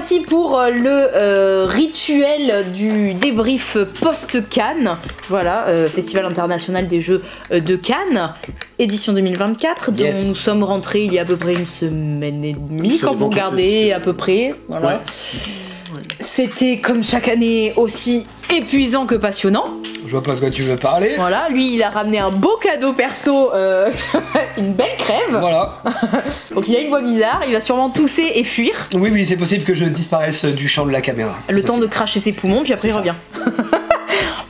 voici pour le rituel du débrief post-Cannes. Voilà, Festival international des jeux de Cannes, édition 2024, dont nous sommes rentrés il y a à peu près une semaine et demie, quand vous regardez à peu près. Voilà. Ouais. C'était comme chaque année aussi épuisant que passionnant. Je vois pas de quoi tu veux parler. Voilà, lui il a ramené un beau cadeau perso, une belle crève. Voilà. Donc il a une voix bizarre, il va sûrement tousser et fuir. Oui, c'est possible que je disparaisse du champ de la caméra. Le temps de cracher ses poumons, puis après il revient.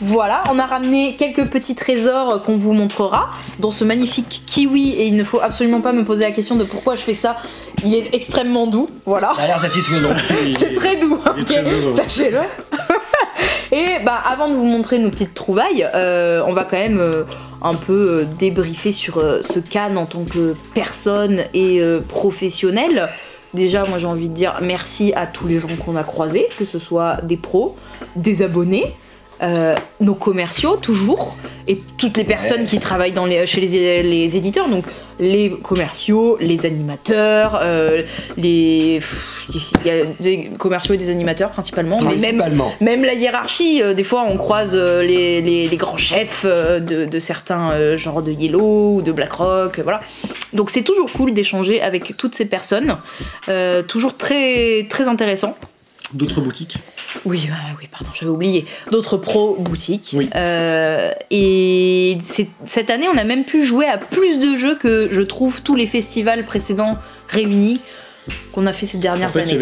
Voilà, on a ramené quelques petits trésors qu'on vous montrera, dont ce magnifique kiwi, et il ne faut absolument pas me poser la question de pourquoi je fais ça, il est extrêmement doux, voilà. Ça a l'air satisfaisant. C'est très doux, ok, sachez-le. Et bah avant de vous montrer nos petites trouvailles, on va quand même un peu débriefer sur ce Cannes en tant que personne et professionnel. Déjà, moi j'ai envie de dire merci à tous les gens qu'on a croisés, que ce soit des pros, des abonnés, nos commerciaux toujours, et toutes les personnes qui travaillent chez les éditeurs, donc les commerciaux, les animateurs, il y a des commerciaux et des animateurs principalement, mais même la hiérarchie, des fois on croise les grands chefs de certains genres de Yellow ou de BlackRock, voilà. Donc c'est toujours cool d'échanger avec toutes ces personnes, toujours très, très intéressant. D'autres boutiques. Oui, pardon, j'avais oublié. D'autres pro boutiques. Oui. Et cette année, on a même pu jouer à plus de jeux que je trouve tous les festivals précédents réunis qu'on a fait ces dernières années. Il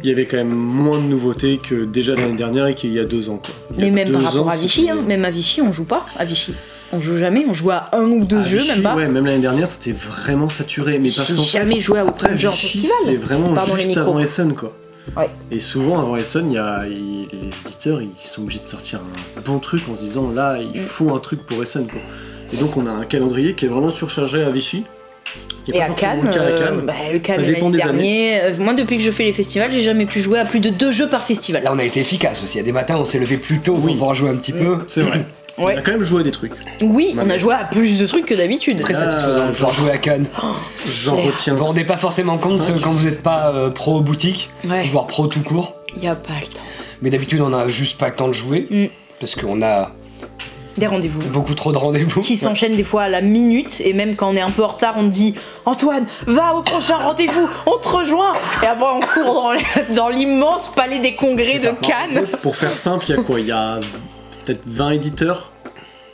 y avait quand même moins de nouveautés que déjà l'année dernière et qu'il y a 2 ans. Quoi. Mais même par rapport à Vichy, même à Vichy, on joue pas à Vichy. On joue jamais, on joue à 1 ou 2 jeux, Vichy, même pas. Ouais, même l'année dernière, c'était vraiment saturé. Mais parce j'ai jamais joué à autant de jeux en festival. C'est vraiment juste avant Essen, quoi. Ouais. Et souvent avant Essen, les éditeurs ils sont obligés de sortir un bon truc en se disant là il faut un truc pour Essen, quoi. Et donc on a un calendrier qui est vraiment surchargé à Vichy. Et à Cannes, le Cannes l'année dernière, moi depuis que je fais les festivals, j'ai jamais pu jouer à plus de 2 jeux par festival. Là on a été efficace aussi, il y a des matins on s'est levé plus tôt pour pouvoir jouer un petit peu. C'est vrai. Ouais. On a quand même joué à des trucs. Oui, on a joué à plus de trucs que d'habitude. Très satisfaisant de pouvoir jouer à Cannes. J'en retiens. Vous vous rendez pas forcément compte quand vous n'êtes pas pro boutique, voire pro tout court. Y a pas le temps. Mais d'habitude on a juste pas le temps de jouer parce qu'on a des rendez-vous. Beaucoup trop de rendez-vous. Qui s'enchaînent des fois à la minute, et même quand on est un peu en retard, on te dit Antoine, va au prochain rendez-vous, on te rejoint. Et après on court dans l'immense palais des congrès de Cannes. Pour faire simple, il y a quoi? Il y a peut-être 20 éditeurs,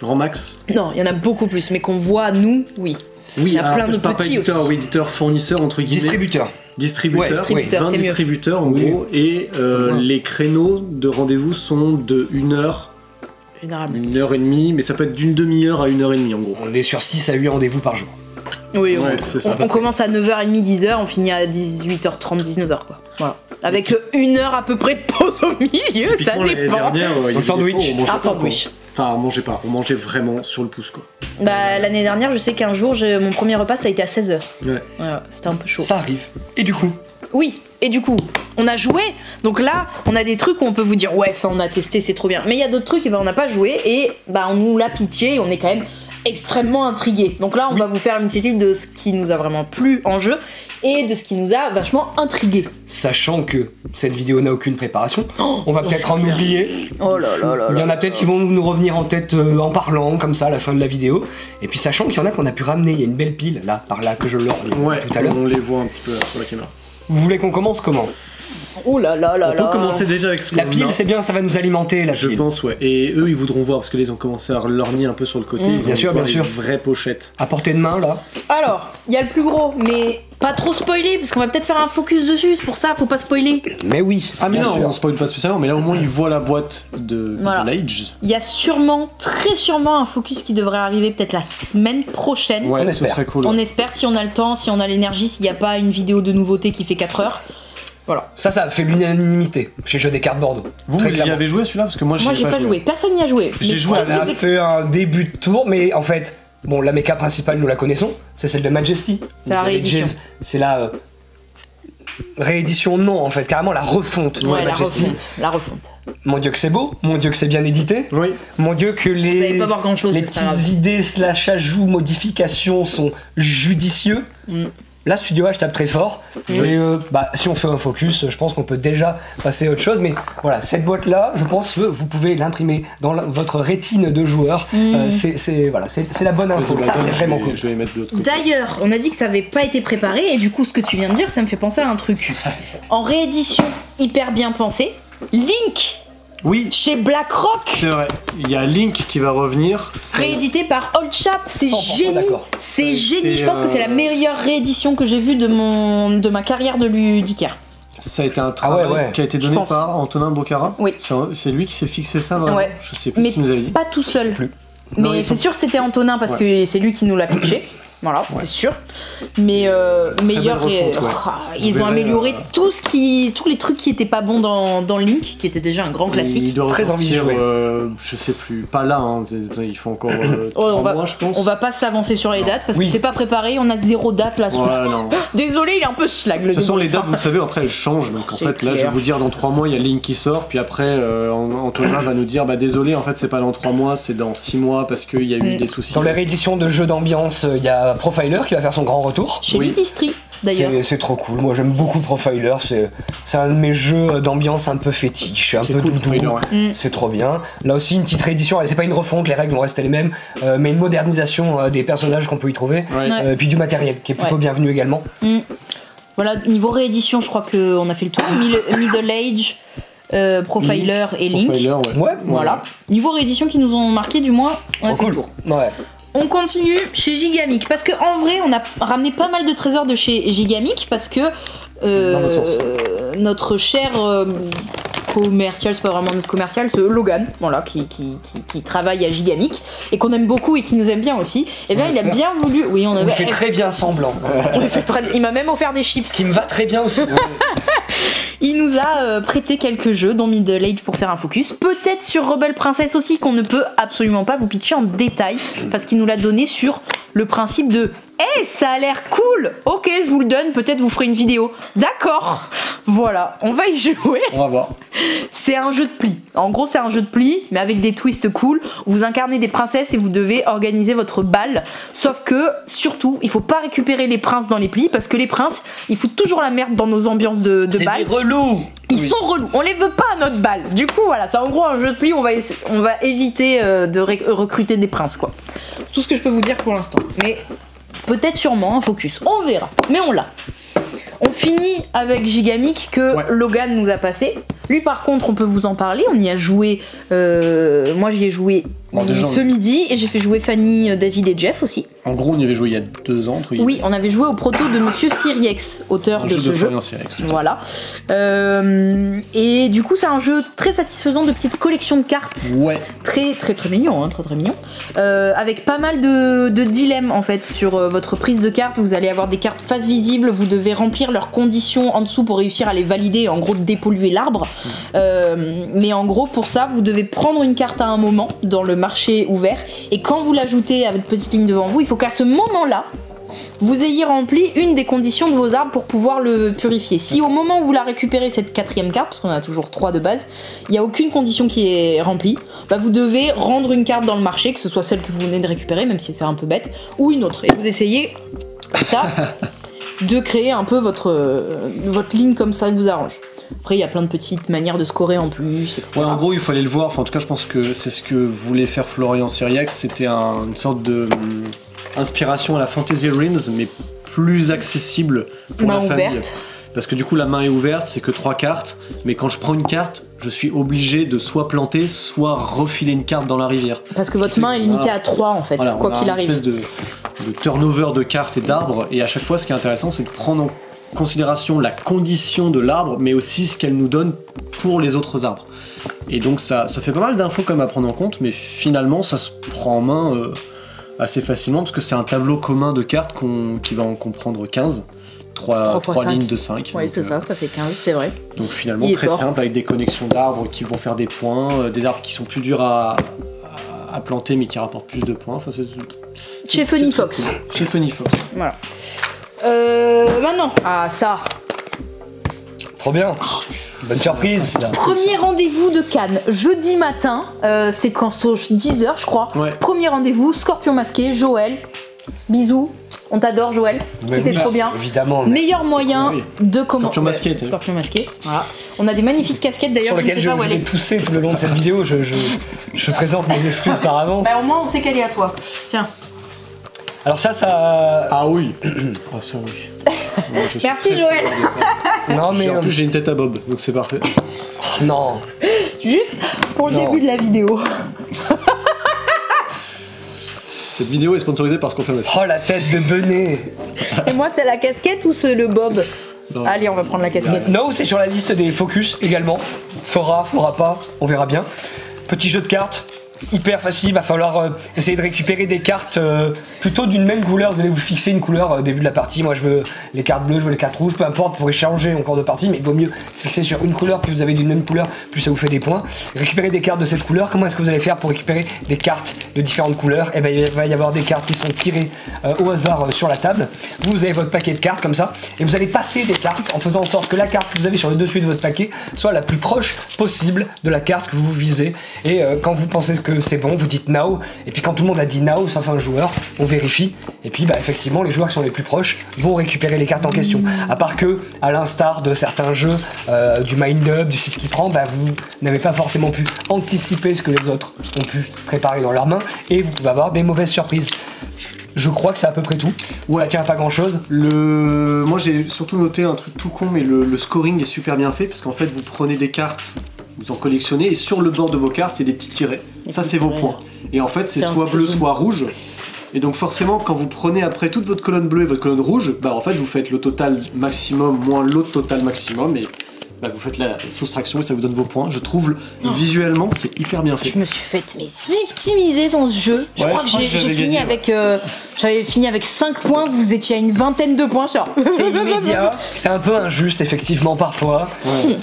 grand max? Non, il y en a beaucoup plus, mais qu'on voit nous, oui. Oui, il y a plein de petits éditeurs, aussi. Oui, éditeurs, fournisseurs, entre guillemets. Distributeurs, 20 distributeurs en gros, et les créneaux de rendez-vous sont de 1h, 1h30, mais ça peut être d'une demi-heure à 1h30 en gros. On est sur 6 à 8 rendez-vous par jour. Oui, on commence à 9h30, 10h, on finit à 18h30, 19h quoi. Voilà. Avec 1 heure à peu près de pause au milieu, ça dépend. Un sandwich. Un sandwich. Enfin, on mangeait vraiment sur le pouce quoi. Bah, l'année dernière, je sais qu'un jour, mon premier repas ça a été à 16h. Ouais. C'était un peu chaud. Ça arrive. Et du coup? Oui, et du coup, on a joué, donc là, on a des trucs où on peut vous dire ouais, ça on a testé, c'est trop bien. Mais il y a d'autres trucs, et on n'a pas joué, et bah on nous l'a pitché, et on est quand même extrêmement intrigués. Donc là, on va vous faire une petite liste de ce qui nous a vraiment plu en jeu, et de ce qui nous a vachement intrigués. Sachant que cette vidéo n'a aucune préparation, on va peut-être en oublier. Oh là là là. Il y en a peut-être qui vont nous revenir en tête en parlant, comme ça, à la fin de la vidéo. Et puis sachant qu'il y en a qu'on a pu ramener, il y a une belle pile, là, par là, que je leur tout à l'heure. On les voit un petit peu sur la caméra. Vous voulez qu'on commence comment? Oh là là là là. On peut commencer déjà avec ce qu'on a. La pile, c'est bien, ça va nous alimenter, la pile. Je pense, ouais. Et eux, ils voudront voir, parce que là, ils ont commencé à lorgner un peu sur le côté. Ils bien sûr, bien sûr. Une vraie pochette. À portée de main, là. Alors, il y a le plus gros, mais pas trop spoiler, parce qu'on va peut-être faire un focus dessus, c'est pour ça, faut pas spoiler. Mais oui. Ah, mais non, on spoil pas spécialement, mais là, au moins, ils voient la boîte de l'Age. Il y a très sûrement un focus qui devrait arriver peut-être la semaine prochaine. Ouais, ça serait cool. On espère, si on a le temps, si on a l'énergie, s'il n'y a pas une vidéo de nouveauté qui fait 4 heures. Voilà. Ça fait l'unanimité chez Jeux des cartes Bordeaux. Vous y avez joué celui-là? Parce que moi j'ai pas joué. Personne n'y a joué. J'ai joué. On a fait un début de tour, mais en fait, bon, la méca principale, nous la connaissons. C'est celle de Majesty. C'est la réédition. C'est la réédition, non, en fait, carrément la refonte de Majesty. La refonte. Mon dieu que c'est beau, mon dieu que c'est bien édité. Oui. Mon dieu que les pas voir grand-chose, les petites idées / ajouts, modifications sont judicieux. la Studio H tape très fort. Et si on fait un focus, je pense qu'on peut déjà passer à autre chose. Mais voilà, cette boîte là, je pense que vous pouvez l'imprimer dans votre rétine de joueur. C'est la bonne info. Ça c'est vraiment cool. Je vais mettre de l'autre côté. D'ailleurs, on a dit que ça avait pas été préparé et du coup ce que tu viens de dire, ça me fait penser à un truc. En réédition hyper bien pensée, Link. Oui. Chez BlackRock. C'est vrai. Il y a Link qui va revenir. Réédité par Old Chap. C'est génie. C'est génie. Je pense que c'est la meilleure réédition que j'ai vue de ma carrière de ludicaire. Ça a été un travail qui a été donné par Antonin Bocara. Oui. C'est lui qui s'est fixé ça, vraiment. Ouais. Je sais plus ce qu'il nous avait dit. Pas tout seul. Mais c'est sûr que c'était Antonin parce que c'est lui qui nous l'a pitché. Voilà, c'est sûr. Mais meilleur, ils ont amélioré tous les trucs qui étaient pas bons dans Link, qui était déjà un grand classique. Il doit très envie de jouer. Je sais plus, pas là. Hein, il faut encore 3 mois, je pense. On va pas s'avancer sur les dates parce que c'est pas préparé. On a 0 date là. Désolé, il est un peu schlag. De toute façon, les dates, vous le savez, après elles changent. Donc en fait, là, je vais vous dire, dans 3 mois, il y a Link qui sort. Puis après, Antonin va nous dire, désolé, en fait, c'est pas dans 3 mois, c'est dans 6 mois parce qu'il y a eu des soucis. Dans les rééditions de jeux d'ambiance, il y a Profiler qui va faire son grand retour. Chez Ludistri d'ailleurs. C'est trop cool, moi j'aime beaucoup Profiler, c'est un de mes jeux d'ambiance un peu fétiche, un peu doudou, c'est trop bien. Là aussi une petite réédition, c'est pas une refonte, les règles vont rester les mêmes, mais une modernisation des personnages qu'on peut y trouver, puis du matériel qui est plutôt bienvenu également. Voilà, niveau réédition, je crois qu'on a fait le tour. Middle Age, Profiler et Link. Profiler, voilà. Niveau réédition qui nous ont marqué, du moins, on a fait le tour. On continue chez Gigamic parce que en vrai on a ramené pas mal de trésors de chez Gigamic parce que notre cher commercial, c'est pas vraiment notre commercial, c'est Logan, voilà, qui travaille à Gigamic et qu'on aime beaucoup et qui nous aime bien aussi. Et bien il a bien voulu, on fait très bien semblant. Il m'a même offert des chips. Ce qui me va très bien aussi. Il nous a prêté quelques jeux, dont Middle Age pour faire un focus. Peut-être sur Rebel Princess aussi, qu'on ne peut absolument pas vous pitcher en détail, parce qu'il nous l'a donné sur le principe de ça a l'air cool. Ok, je vous le donne, peut-être vous ferez une vidéo. D'accord. Voilà, on va y jouer. On va voir. C'est un jeu de pli. En gros, c'est un jeu de pli, mais avec des twists cool. Vous incarnez des princesses et vous devez organiser votre bal. Sauf que, surtout, il faut pas récupérer les princes dans les plis, parce que les princes, ils foutent toujours la merde dans nos ambiances de bal. C'est des relous. Ils sont relous. On les veut pas à notre bal. Du coup, voilà, c'est en gros un jeu de pli. On va éviter de recruter des princes, quoi. Tout ce que je peux vous dire pour l'instant. Mais peut-être sûrement un focus. On verra. Mais on l'a. On finit avec Gigamic que Logan nous a passé. Lui par contre on peut vous en parler, on y a joué, moi j'y ai joué ce midi et j'ai fait jouer Fanny, David et Jeff aussi. En gros on y avait joué il y a 2 ans. Oui, on avait joué au proto de Monsieur Siriex, auteur de ce jeu. Voilà. Et du coup c'est un jeu très satisfaisant de petites collections de cartes. Très très très mignon, hein, très mignon. Avec pas mal de dilemmes en fait sur votre prise de cartes. Vous allez avoir des cartes face visible, vous devez remplir leurs conditions en dessous pour réussir à les valider et en gros dépolluer l'arbre. Mais en gros pour ça vous devez prendre une carte à un moment dans le marché ouvert et quand vous l'ajoutez à votre petite ligne devant vous, il faut qu'à ce moment là vous ayez rempli une des conditions de vos arbres pour pouvoir le purifier. Si au moment où vous la récupérez cette 4e carte, parce qu'on a toujours 3 de base, il n'y a aucune condition qui est remplie, vous devez rendre une carte dans le marché, que ce soit celle que vous venez de récupérer, même si c'est un peu bête, ou une autre. Et vous essayez comme ça de créer un peu votre ligne comme ça vous arrange. Après, il y a plein de petites manières de scorer en plus, etc. En gros, il fallait le voir. Enfin, en tout cas, je pense que c'est ce que voulait faire Florian Siriax. C'était une sorte de inspiration à la Fantasy Realms, mais plus accessible pour la famille. Ouverte. Parce que du coup, la main est ouverte, c'est que 3 cartes. Mais quand je prends une carte, je suis obligé de soit planter, soit refiler une carte dans la rivière. Parce que votre main est limitée à 3 en fait, quoi qu'il arrive. Une espèce de turnover de cartes et d'arbres. Et à chaque fois, ce qui est intéressant, c'est de prendre en considération la condition de l'arbre, mais aussi ce qu'elle nous donne pour les autres arbres. Et donc ça fait pas mal d'infos quand même à prendre en compte, mais finalement ça se prend en main assez facilement, parce que c'est un tableau commun de cartes qui va en comprendre 15. 3 lignes de 5. Oui, c'est ça fait 15, c'est vrai. Donc finalement très simple, avec des connexions d'arbres qui vont faire des points, des arbres qui sont plus durs à planter mais qui rapportent plus de points. Enfin, chez Funny Fox. Chez Funny Fox. Voilà. Maintenant, ça. Trop bien. Bonne surprise. Premier rendez-vous de Cannes, jeudi matin. C'était quand 10h, je crois. Premier rendez-vous, Scorpion masqué, Joël. Bisous. On t'adore, Joël. C'était trop bien. Évidemment. Meilleur moyen de comment. Scorpion masqué. Scorpion masqué. Voilà. On a des magnifiques casquettes d'ailleurs. Sur lesquelles je vais tousser tout le long de cette vidéo. Je présente mes excuses par avance. Bah, au moins, on sait qu'elle est à toi. Tiens. Alors ça. Ah oui. Ah ça oui. Merci Joël. Non mais en plus j'ai une tête à Bob, donc c'est parfait. Oh, non. Juste pour le début de la vidéo. Cette vidéo est sponsorisée par Scorpion Masqué. Oh la tête de Benet. Et moi c'est la casquette ou le Bob? Non. Allez, on va prendre la casquette. No, c'est sur la liste des focus également. Fera pas, on verra bien. Petit jeu de cartes. Hyper facile, va falloir essayer de récupérer des cartes plutôt d'une même couleur. Vous allez vous fixer une couleur au début de la partie. Moi je veux les cartes bleues, je veux les cartes rouges, peu importe, pour échanger en cours de partie, mais il vaut mieux se fixer sur une couleur. Plus vous avez d'une même couleur, plus ça vous fait des points. Récupérer des cartes de cette couleur. Comment est-ce que vous allez faire pour récupérer des cartes de différentes couleurs? Et ben il va y avoir des cartes qui sont tirées au hasard sur la table. Vous avez votre paquet de cartes comme ça, et vous allez passer des cartes en faisant en sorte que la carte que vous avez sur le dessus de votre paquet soit la plus proche possible de la carte que vous visez. Et quand vous pensez que c'est bon, vous dites now, et puis quand tout le monde a dit now, sauf un joueur, on vérifie, et puis bah effectivement les joueurs qui sont les plus proches vont récupérer les cartes en question. À part que, à l'instar de certains jeux, du Mind Up, du 6 qui prend, bah vous n'avez pas forcément pu anticiper ce que les autres ont pu préparer dans leurs mains, et vous pouvez avoir des mauvaises surprises. Je crois que c'est à peu près tout. Ouais. Ça tient à pas grand chose. Moi j'ai surtout noté un truc tout con, mais le scoring est super bien fait, parce qu'en fait vous prenez des cartes, vous en collectionnez, et sur le bord de vos cartes il y a des petits tirets. Ça c'est vos points. Et en fait c'est soit bleu soit rouge. Et donc forcément quand vous prenez après toute votre colonne bleue et votre colonne rouge, bah en fait vous faites le total maximum moins l'autre total maximum, et bah, vous faites la soustraction et ça vous donne vos points. Je trouve visuellement c'est hyper bien fait. Je me suis fait victimiser dans ce jeu. Je crois que j'ai fini avec j'avais fini avec 5 points, vous étiez à une vingtaine de points. C'est immédiat, c'est un peu injuste effectivement parfois. Ouais.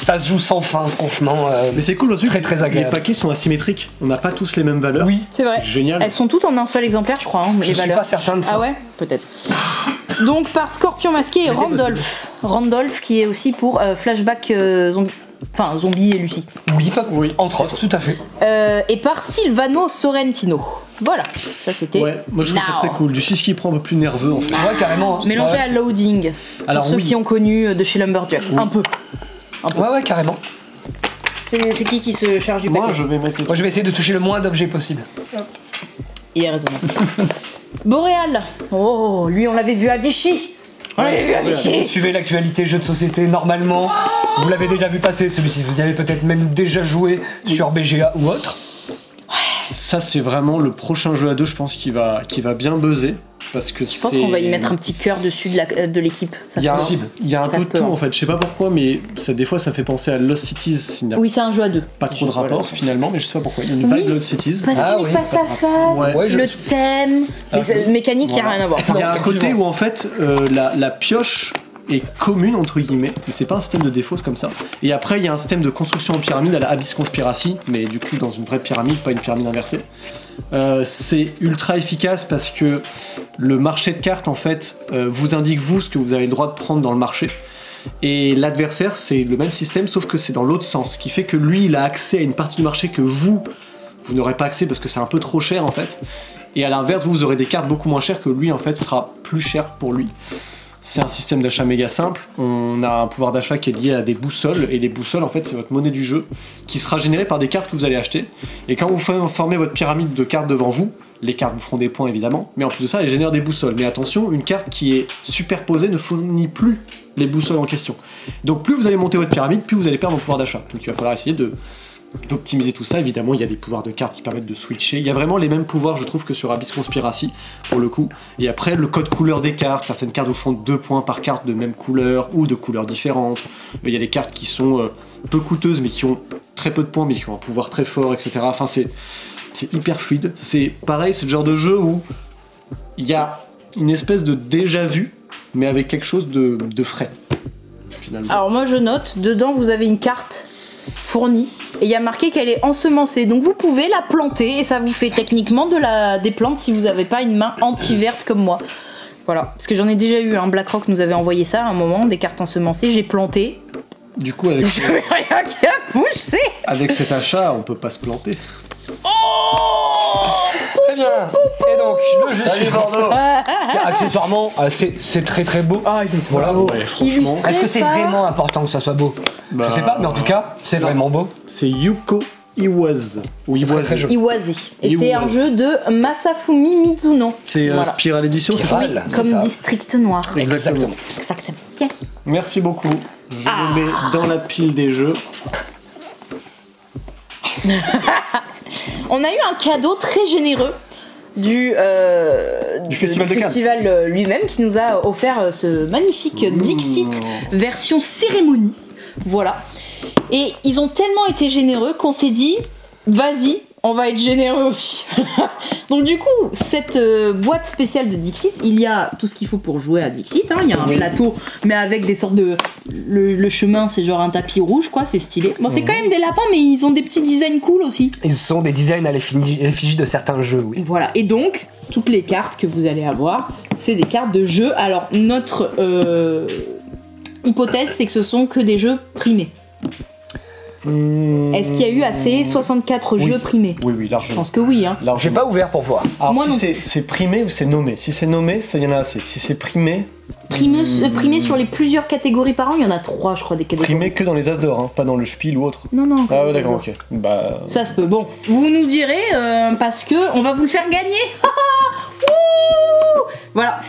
Ça se joue sans fin, franchement. Mais c'est cool aussi. Très agréable. Les paquets sont asymétriques. On n'a pas tous les mêmes valeurs. Oui, c'est vrai. Génial. Elles sont toutes en un seul exemplaire, je crois. Hein, je suis pas certain de ça. Ah ouais, peut-être. Donc par Scorpion masqué, Randolph qui est aussi pour Flashback Zombie et Lucie. Oui, entre autres, tout à fait. Et par Silvano Sorrentino. Voilà, ça c'était. Ouais, moi je trouve ça très cool. Du 6 qui prend un peu plus nerveux en fait. Ouais, carrément. Mélangé à Loading. Alors, pour ceux qui ont connu de chez Lumberjack. Oui. Un peu. Ouais, carrément. C'est qui se charge du paquet? Moi je vais essayer de toucher le moins d'objets possible. Il a raison. Boréal. Oh, lui on l'avait vu à Vichy. Suivez l'actualité jeux de société normalement. Vous l'avez déjà vu passer celui-ci. Vous y avez peut-être même déjà joué sur BGA ou autre. Ça c'est vraiment le prochain jeu à deux, je pense, qui va bien buzzer. Parce que je pense qu'on va y mettre un petit cœur dessus de l'équipe. Il y a un peu de tout en fait, je sais pas pourquoi, mais des fois ça fait penser à Lost Cities. Oui, c'est un jeu à deux. Pas trop de rapport finalement, mais je sais pas pourquoi. Il y a une vibe Lost Cities. Parce qu'il est face à face, le thème, mais mécanique, il n'y a rien à voir. Il y a un côté où en fait la pioche est commune entre guillemets, mais c'est pas un système de défaut, c'est comme ça. Et après il y a un système de construction en pyramide à la Abyss Conspiracy, mais du coup dans une vraie pyramide, pas une pyramide inversée. C'est ultra efficace parce que le marché de cartes en fait vous indique vous ce que vous avez le droit de prendre dans le marché, et l'adversaire c'est le même système sauf que c'est dans l'autre sens, ce qui fait que lui il a accès à une partie du marché que vous n'aurez pas accès parce que c'est un peu trop cher en fait, et à l'inverse vous aurez des cartes beaucoup moins chères que lui en fait sera plus cher pour lui. C'est un système d'achat méga simple, on a un pouvoir d'achat qui est lié à des boussoles, et les boussoles en fait c'est votre monnaie du jeu qui sera générée par des cartes que vous allez acheter, et quand vous formez votre pyramide de cartes devant vous, les cartes vous feront des points évidemment, mais en plus de ça elles génèrent des boussoles. Mais attention, une carte qui est superposée ne fournit plus les boussoles en question. Donc plus vous allez monter votre pyramide, plus vous allez perdre en pouvoir d'achat. Donc il va falloir essayer d'optimiser tout ça. Évidemment il y a des pouvoirs de cartes qui permettent de switcher, il y a vraiment les mêmes pouvoirs je trouve que sur Abyss Conspiracy pour le coup. Et après le code couleur des cartes, certaines cartes vous font 2 points par carte de même couleur ou de couleurs différentes. Il y a des cartes qui sont peu coûteuses mais qui ont très peu de points mais qui ont un pouvoir très fort, etc. Enfin c'est hyper fluide, c'est pareil, c'est le genre de jeu où il y a une espèce de déjà vu mais avec quelque chose de frais finalement. Alors moi je note, dedans vous avez une carte fournie et il y a marqué qu'elle est ensemencée, donc vous pouvez la planter et ça vous fait techniquement des plantes si vous n'avez pas une main anti-verte comme moi. Voilà, parce que j'en ai déjà eu, BlackRock nous avait envoyé ça à un moment, des cartes ensemencées, j'ai planté. Du coup avec rien qui a poussé. Avec cet achat on peut pas se planter. Oh Très bien. Et donc, le jeu. Salut Bordeaux. Accessoirement, c'est très très beau. Ah, il est voilà. Ouais, franchement. Est-ce que c'est vraiment important que ça soit beau? Je sais pas, mais en tout cas, c'est vraiment beau. C'est Yuko Iwase. Ou Iwase. Iwase. Et c'est un jeu de Masafumi Mizuno. C'est Spiral Edition, c'est ça? Oui, comme District Noir. Exactement. Tiens. Merci beaucoup. Je le mets dans la pile des jeux. On a eu un cadeau très généreux du festival lui-même qui nous a offert ce magnifique Dixit version cérémonie. Voilà. Et ils ont tellement été généreux qu'on s'est dit, vas-y, on va être généreux aussi. Donc du coup, cette boîte spéciale de Dixit, il y a tout ce qu'il faut pour jouer à Dixit. Hein. Il y a un plateau, mais avec des sortes de... Le chemin, c'est genre un tapis rouge, quoi, c'est stylé. Bon, c'est quand même des lapins, mais ils ont des petits designs cool aussi. Ils sont des designs à l'effigie de certains jeux, oui. Voilà, et donc, toutes les cartes que vous allez avoir, c'est des cartes de jeux. Alors, notre hypothèse, c'est que ce sont que des jeux primés. Est-ce qu'il y a eu assez 64 jeux primés? Oui, largement. Je pense que oui. Hein. J'ai pas ouvert pour voir. Alors, moi, si c'est primé ou c'est nommé? Si c'est nommé, ça y en a assez. Si c'est primé... Primé sur les plusieurs catégories par an, il y en a 3, je crois, des catégories. Primé que dans les As d'or, hein, pas dans le Spiel ou autre. Non. Ah ouais, d'accord, ok. Bah... Ça se peut. Bon, vous nous direz, parce que on va vous le faire gagner. Voilà.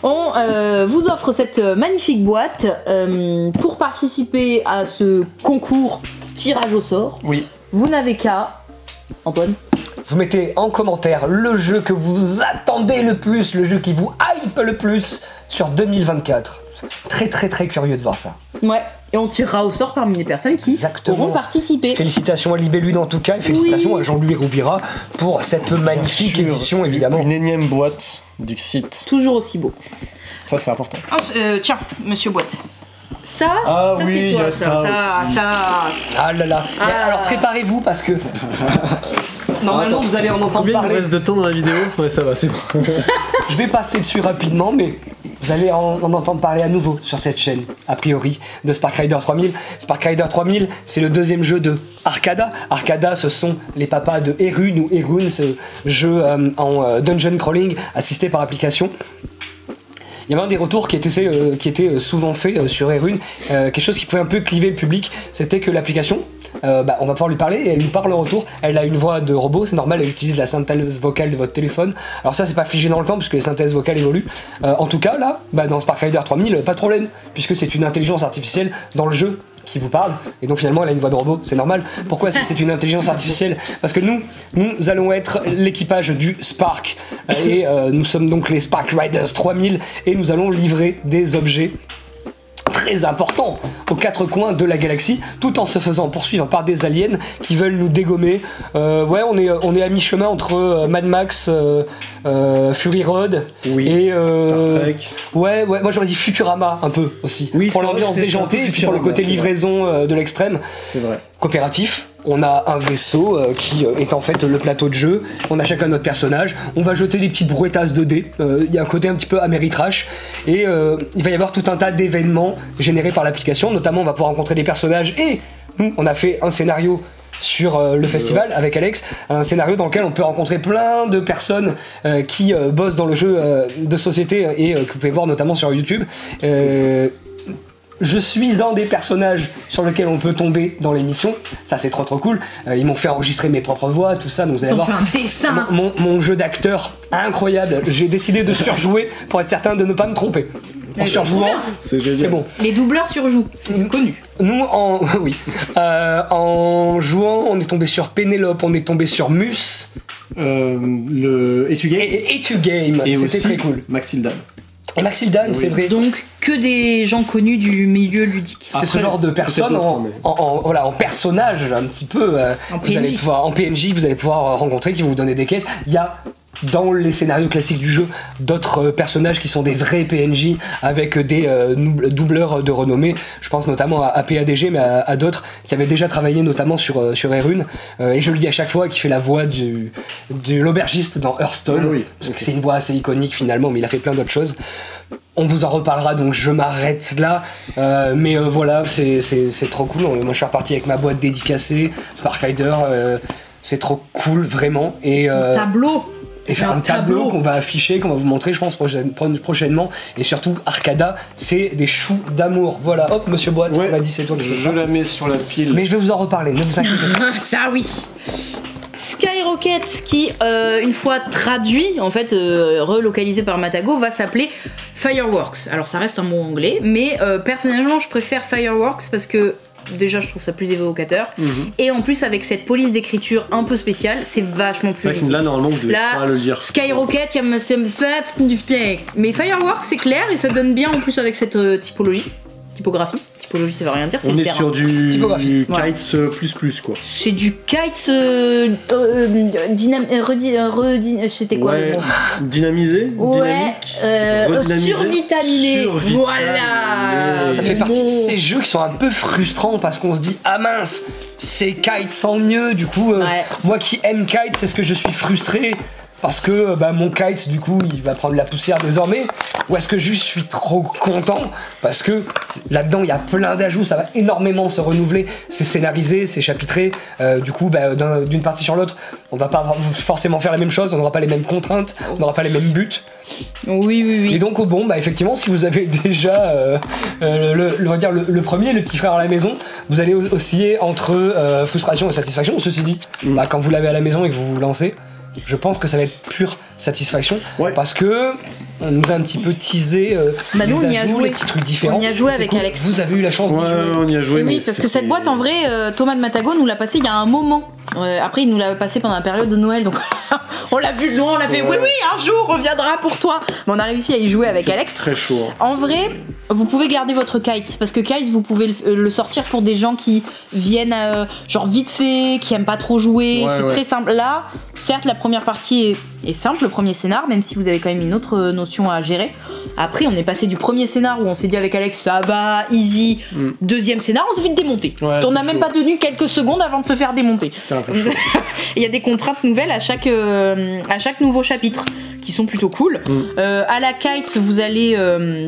On vous offre cette magnifique boîte pour participer à ce concours tirage au sort. Oui. Vous n'avez qu'à... Antoine? Vous mettez en commentaire le jeu que vous attendez le plus, le jeu qui vous hype le plus sur 2024. Très très très curieux de voir ça. Ouais, et on tirera au sort parmi les personnes qui auront participé. Félicitations à Libellud en tout cas, et félicitations à Jean-Louis Roubira pour cette magnifique édition évidemment. Une énième boîte Dixit. Toujours aussi beau. Ça c'est important. Tiens, monsieur Boîte. Ça, oui, c'est toi, ça. Ah là là. Mais alors préparez-vous parce que normalement vous allez en entendre parler. Il reste de temps dans la vidéo? Ouais, ça va, c'est bon. Je vais passer dessus rapidement, mais vous allez en entendre parler à nouveau sur cette chaîne, a priori, de Spark Rider 3000. Spark Rider 3000, c'est le deuxième jeu de Arcada. Arcada, ce sont les papas de Erun, ou Erun, ce jeu en dungeon crawling assisté par application. Il y avait un des retours qui était souvent fait sur Erun, quelque chose qui pouvait un peu cliver le public, c'était que l'application, on va pouvoir lui parler et elle nous parle en retour. Elle a une voix de robot, c'est normal, elle utilise la synthèse vocale de votre téléphone. Alors ça c'est pas figé dans le temps puisque les synthèses vocales évoluent. En tout cas là, dans Spark Rider 3000, pas de problème, puisque c'est une intelligence artificielle dans le jeu qui vous parle, et donc finalement elle a une voix de robot, c'est normal. Pourquoi est-ce que c'est une intelligence artificielle? Parce que nous allons être l'équipage du Spark, et nous sommes donc les Spark Riders 3000, et nous allons livrer des objets très important aux quatre coins de la galaxie, tout en se faisant poursuivre par des aliens qui veulent nous dégommer. Ouais, on est à mi-chemin entre Mad Max, Fury Road et Star Trek. Ouais, moi j'aurais dit Futurama un peu aussi, oui, pour l'ambiance déjantée et puis pour le côté livraison de l'extrême. C'est vrai. Coopératif. On a un vaisseau qui est en fait le plateau de jeu, on a chacun notre personnage, on va jeter des petites brouettasses de dés, il y a un côté un petit peu Ameritrash, et il va y avoir tout un tas d'événements générés par l'application, notamment on va pouvoir rencontrer des personnages, et nous on a fait un scénario sur le festival avec Alex, un scénario dans lequel on peut rencontrer plein de personnes qui bossent dans le jeu de société et que vous pouvez voir notamment sur YouTube. Je suis un des personnages sur lequel on peut tomber dans l'émission, ça c'est trop cool. Ils m'ont fait enregistrer mes propres voix, tout ça, donc vous allez voir. Fait un dessin. Mon jeu d'acteur incroyable. J'ai décidé de surjouer pour être certain de ne pas me tromper. En surjouant, c'est bon. Les doubleurs surjouent, c'est connu. Nous, en jouant, on est tombé sur Pénélope, on est tombé sur Mus, le Etugame, et c'était très cool. Maxildan. Et Maxildan, oui. C'est vrai. Donc que des gens connus du milieu ludique. C'est ce genre de personnes en personnage un petit peu. Vous allez pouvoir, en PNJ, vous allez pouvoir rencontrer, qui vont vous donner des quêtes. Il y a dans les scénarios classiques du jeu d'autres personnages qui sont des vrais PNJ avec des doubleurs de renommée. Je pense notamment à PADG, mais à d'autres qui avaient déjà travaillé notamment sur Erun. Et je le dis à chaque fois, qui fait la voix de l'aubergiste dans Hearthstone. Oui, parce que c'est une voix assez iconique finalement, mais il a fait plein d'autres choses. On vous en reparlera, donc je m'arrête là. Mais voilà, c'est trop cool. Moi je suis reparti avec ma boîte dédicacée, Spark Rider. c'est trop cool vraiment. Et tableau. Et faire un tableau qu'on va afficher, qu'on va vous montrer, je pense, prochainement. Et surtout, Arcada, c'est des choux d'amour. Voilà, hop, monsieur Boîte, on a dit c'est toi qui fais ça. Je la mets sur la pile. Mais je vais vous en reparler, ne vous inquiétez pas. Ça oui. Skyrocket, qui, une fois traduit, en fait, relocalisé par Matago, va s'appeler Fireworks. Alors ça reste un mot anglais, mais personnellement, je préfère Fireworks parce que déjà je trouve ça plus évocateur et en plus avec cette police d'écriture un peu spéciale c'est vachement plus lisible. Là normalement vous devez pas le lire. Skyrocket, mais Fireworks c'est clair et ça donne bien en plus avec cette typographie, ça veut rien dire, c'est on le est terrain. Sur du Kites plus quoi. C'est du Kites c'était quoi le mot dynamisé, dynamique, survitaminé. Voilà. Ça fait partie de ces jeux qui sont un peu frustrants parce qu'on se dit ah mince, c'est Kites sans mieux, du coup moi qui aime Kites, c'est ce que je suis frustré parce que mon kite du coup il va prendre la poussière désormais, ou est-ce que je suis trop content parce que là-dedans il y a plein d'ajouts, ça va énormément se renouveler, c'est scénarisé, c'est chapitré, du coup d'une partie sur l'autre on va pas forcément faire la même chose, on n'aura pas les mêmes contraintes, on n'aura pas les mêmes buts. Oui. Et donc effectivement si vous avez déjà le premier, le petit frère à la maison, vous allez osciller entre frustration et satisfaction. Ceci dit, quand vous l'avez à la maison et que vous vous lancez, je pense que ça va être pure satisfaction parce que on nous a un petit peu teasé nous, les ajouts, les petits trucs différents. On y a joué avec Alex. Vous avez eu la chance d'y jouer. On y a joué. Oui, parce que cette boîte en vrai, Thomas de Matago nous l'a passé il y a un moment. Après il nous l'a passé pendant la période de Noël, donc on l'a vu de loin, on l'a fait oui un jour on reviendra pour toi. Mais on a réussi à y jouer avec Alex. Très chaud. En vrai, vous pouvez garder votre kite parce que kite vous pouvez le sortir pour des gens qui viennent genre vite fait, qui aiment pas trop jouer. C'est très simple. Là, certes la première partie est simple, le premier scénar, même si vous avez quand même une autre notion à gérer. Après, on est passé du premier scénar où on s'est dit avec Alex ça va, easy. Deuxième scénar, on s'est vite démonté. On n'a même pas tenu quelques secondes avant de se faire démonter. C'était un peu chaud. Il y a des contraintes nouvelles à chaque nouveau chapitre qui sont plutôt cool. À la Kites, vous allez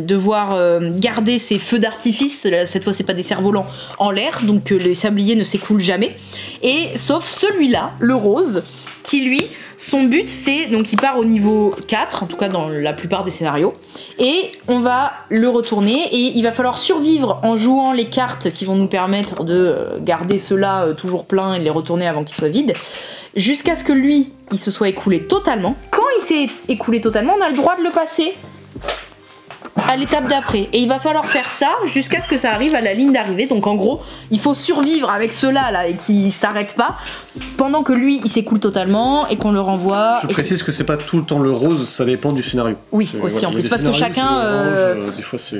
devoir garder ces feux d'artifice. Cette fois, c'est pas des cerfs-volants en l'air, donc les sabliers ne s'écoulent jamais. Et sauf celui-là, le rose, qui lui, son but c'est, donc il part au niveau 4, en tout cas dans la plupart des scénarios, et on va le retourner et il va falloir survivre en jouant les cartes qui vont nous permettre de garder ceux-là toujours pleins et de les retourner avant qu'ils soient vides, jusqu'à ce que lui, il se soit écoulé totalement. Quand il s'est écoulé totalement, on a le droit de le passer à l'étape d'après. Et il va falloir faire ça jusqu'à ce que ça arrive à la ligne d'arrivée. Donc en gros, il faut survivre avec ceux-là là, et qui s'arrêtent pas pendant que lui il s'écoule totalement et qu'on le renvoie. Je précise que c'est pas tout le temps le rose, ça dépend du scénario. Oui, aussi en plus, parce que chacun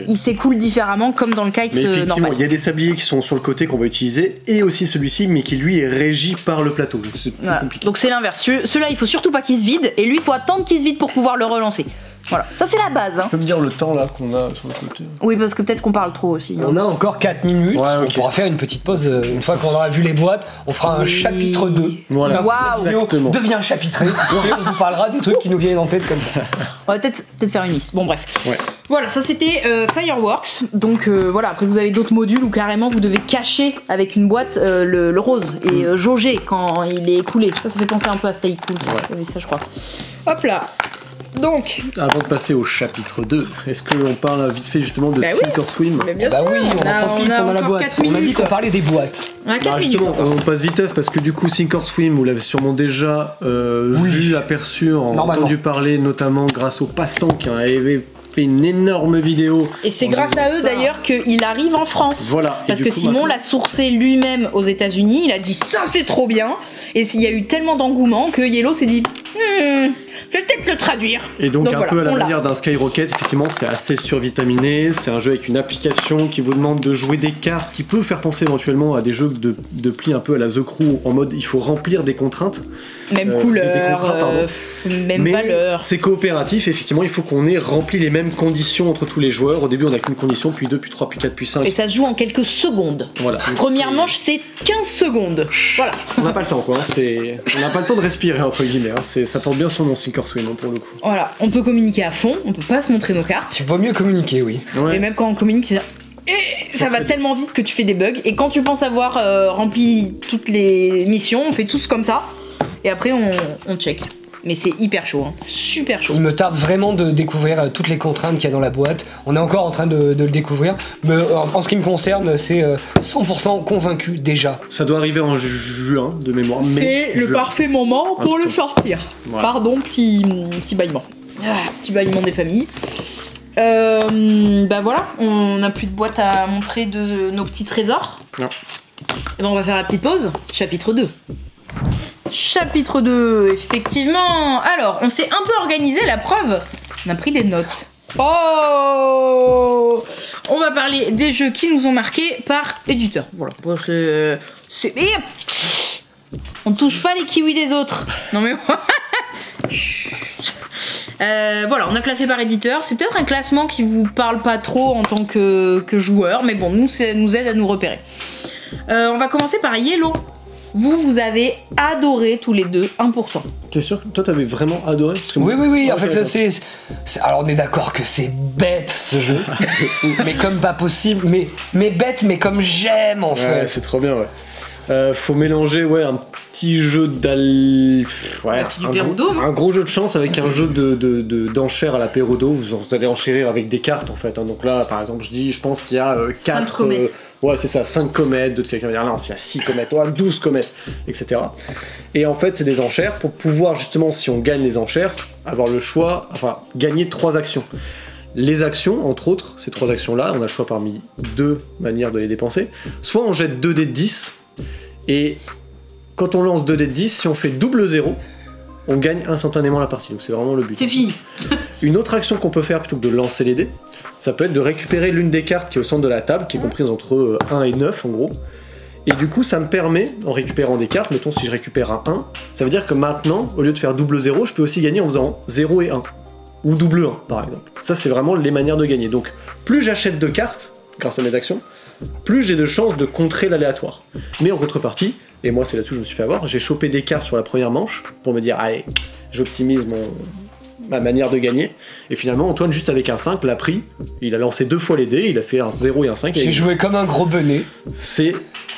il s'écoule différemment comme dans le kite mais effectivement, normal. Il y a des sabliers qui sont sur le côté qu'on va utiliser et aussi celui-ci, mais qui lui est régi par le plateau. Donc c'est plus compliqué. Donc c'est l'inverse. Ceux-là, il faut surtout pas qu'ils se vident et lui il faut attendre qu'il se vide pour pouvoir le relancer. Voilà, ça c'est la base. Tu peux me dire le temps là qu'on a sur le côté? Oui, parce que peut-être qu'on parle trop aussi. On a encore 4 minutes, on pourra faire une petite pause. Une fois qu'on aura vu les boîtes, on fera un chapitre 2. Voilà, exactement. Devient chapitré, et on vous parlera des trucs qui nous viennent en tête comme ça. On va peut-être faire une liste. Bon bref. Voilà, ça c'était Fireworks. Donc voilà, après vous avez d'autres modules où carrément vous devez cacher avec une boîte le rose et jauger quand il est écoulé. Ça fait penser un peu à Stay Cool. Ça je crois. Hop là. Donc, avant de passer au chapitre 2, est-ce qu'on parle vite fait justement de Sink or Swim? Oui, on en profite, on a la boîte. On a dit qu'on parlait des boîtes. Justement, on passe vite parce que du coup, Sink or Swim, vous l'avez sûrement déjà vu, aperçu, entendu parler, notamment grâce au Passe-Temps qui avait fait une énorme vidéo. Et c'est grâce à eux d'ailleurs qu'il arrive en France. Voilà. Parce que Simon l'a sourcé lui-même aux États-Unis, il a dit ça c'est trop bien. Et il y a eu tellement d'engouement que Yellow s'est dit je vais peut-être le traduire. Et donc un peu à la manière d'un Skyrocket, effectivement c'est assez survitaminé, c'est un jeu avec une application qui vous demande de jouer des cartes qui peut faire penser éventuellement à des jeux de pli un peu à la The Crew, en mode il faut remplir des contraintes. Même couleur, des contrats, même valeur. C'est coopératif, effectivement il faut qu'on ait rempli les mêmes conditions entre tous les joueurs. Au début on n'a qu'une condition, puis 2, puis 3, puis 4, puis 5. Et ça se joue en quelques secondes. Voilà. Première manche c'est 15 secondes. Voilà. On n'a pas le temps quoi, on n'a pas le temps de respirer entre guillemets, ça porte bien son nom Sink or Swim pour le coup. Voilà, on peut communiquer à fond, on peut pas se montrer nos cartes. Il vaut mieux communiquer, oui. Et même quand on communique, ça va tellement vite que tu fais des bugs. Et quand tu penses avoir rempli toutes les missions, on fait tous comme ça. et après on check. Mais c'est hyper chaud, hein. Super chaud. Il me tarde vraiment de découvrir toutes les contraintes qu'il y a dans la boîte. On est encore en train de le découvrir. Mais en ce qui me concerne, c'est 100% convaincu déjà. Ça doit arriver en juin de mémoire. C'est le parfait moment pour le sortir. Voilà. Pardon, petit bâillement. Petit bâillement des familles. Bah voilà, on n'a plus de boîte à montrer de nos petits trésors. Non. Et ben on va faire la petite pause. Chapitre 2. Chapitre 2, effectivement. Alors, on s'est un peu organisé, la preuve. On a pris des notes. Oh! On va parler des jeux qui nous ont marqués par éditeur. Voilà. On touche pas les kiwis des autres. Non mais... voilà, on a classé par éditeur. C'est peut-être un classement qui vous parle pas trop en tant que joueur, mais bon, nous, ça nous aide à nous repérer. On va commencer par Yellow. Vous avez adoré tous les deux 1%. T'es sûr que toi t'avais vraiment adoré? Parce que oui, en fait c'est... Alors on est d'accord que c'est bête ce jeu, mais comme pas possible, mais bête, mais comme j'aime en fait. Ouais, c'est trop bien, ouais. Faut mélanger un petit jeu un gros jeu de chance avec un jeu d'enchères à l'apérodo. Vous allez enchérir avec des cartes en fait, hein. Donc là par exemple je pense qu'il y a 4 comètes. Ouais, c'est ça, 5 comètes, d'autres quelqu'un va dire non, il y a 6 comètes, 12 comètes, etc. Et en fait, c'est des enchères pour pouvoir justement, si on gagne les enchères, avoir le choix, gagner 3 actions. Les actions, entre autres, ces 3 actions-là, on a le choix parmi 2 manières de les dépenser. Soit on jette 2 dés de 10, et quand on lance 2 dés de 10, si on fait double 0, on gagne instantanément la partie. Donc c'est vraiment le but. C'est fini. Une autre action qu'on peut faire plutôt que de lancer les dés, ça peut être de récupérer l'une des cartes qui est au centre de la table, qui est comprise entre 1 et 9 en gros. Et du coup, ça me permet, en récupérant des cartes, mettons si je récupère un 1, ça veut dire que maintenant, au lieu de faire double 0, je peux aussi gagner en faisant 0 et 1. Ou double 1 par exemple. Ça, c'est vraiment les manières de gagner. Donc, plus j'achète de cartes, grâce à mes actions, plus j'ai de chances de contrer l'aléatoire. Mais en contrepartie, et moi c'est là-dessus que je me suis fait avoir, j'ai chopé des cartes sur la première manche pour me dire allez, j'optimise ma manière de gagner. Et finalement Antoine, juste avec un 5, l'a pris, il a lancé 2 fois les dés, il a fait un 0 et un 5. J'ai joué comme un gros benet.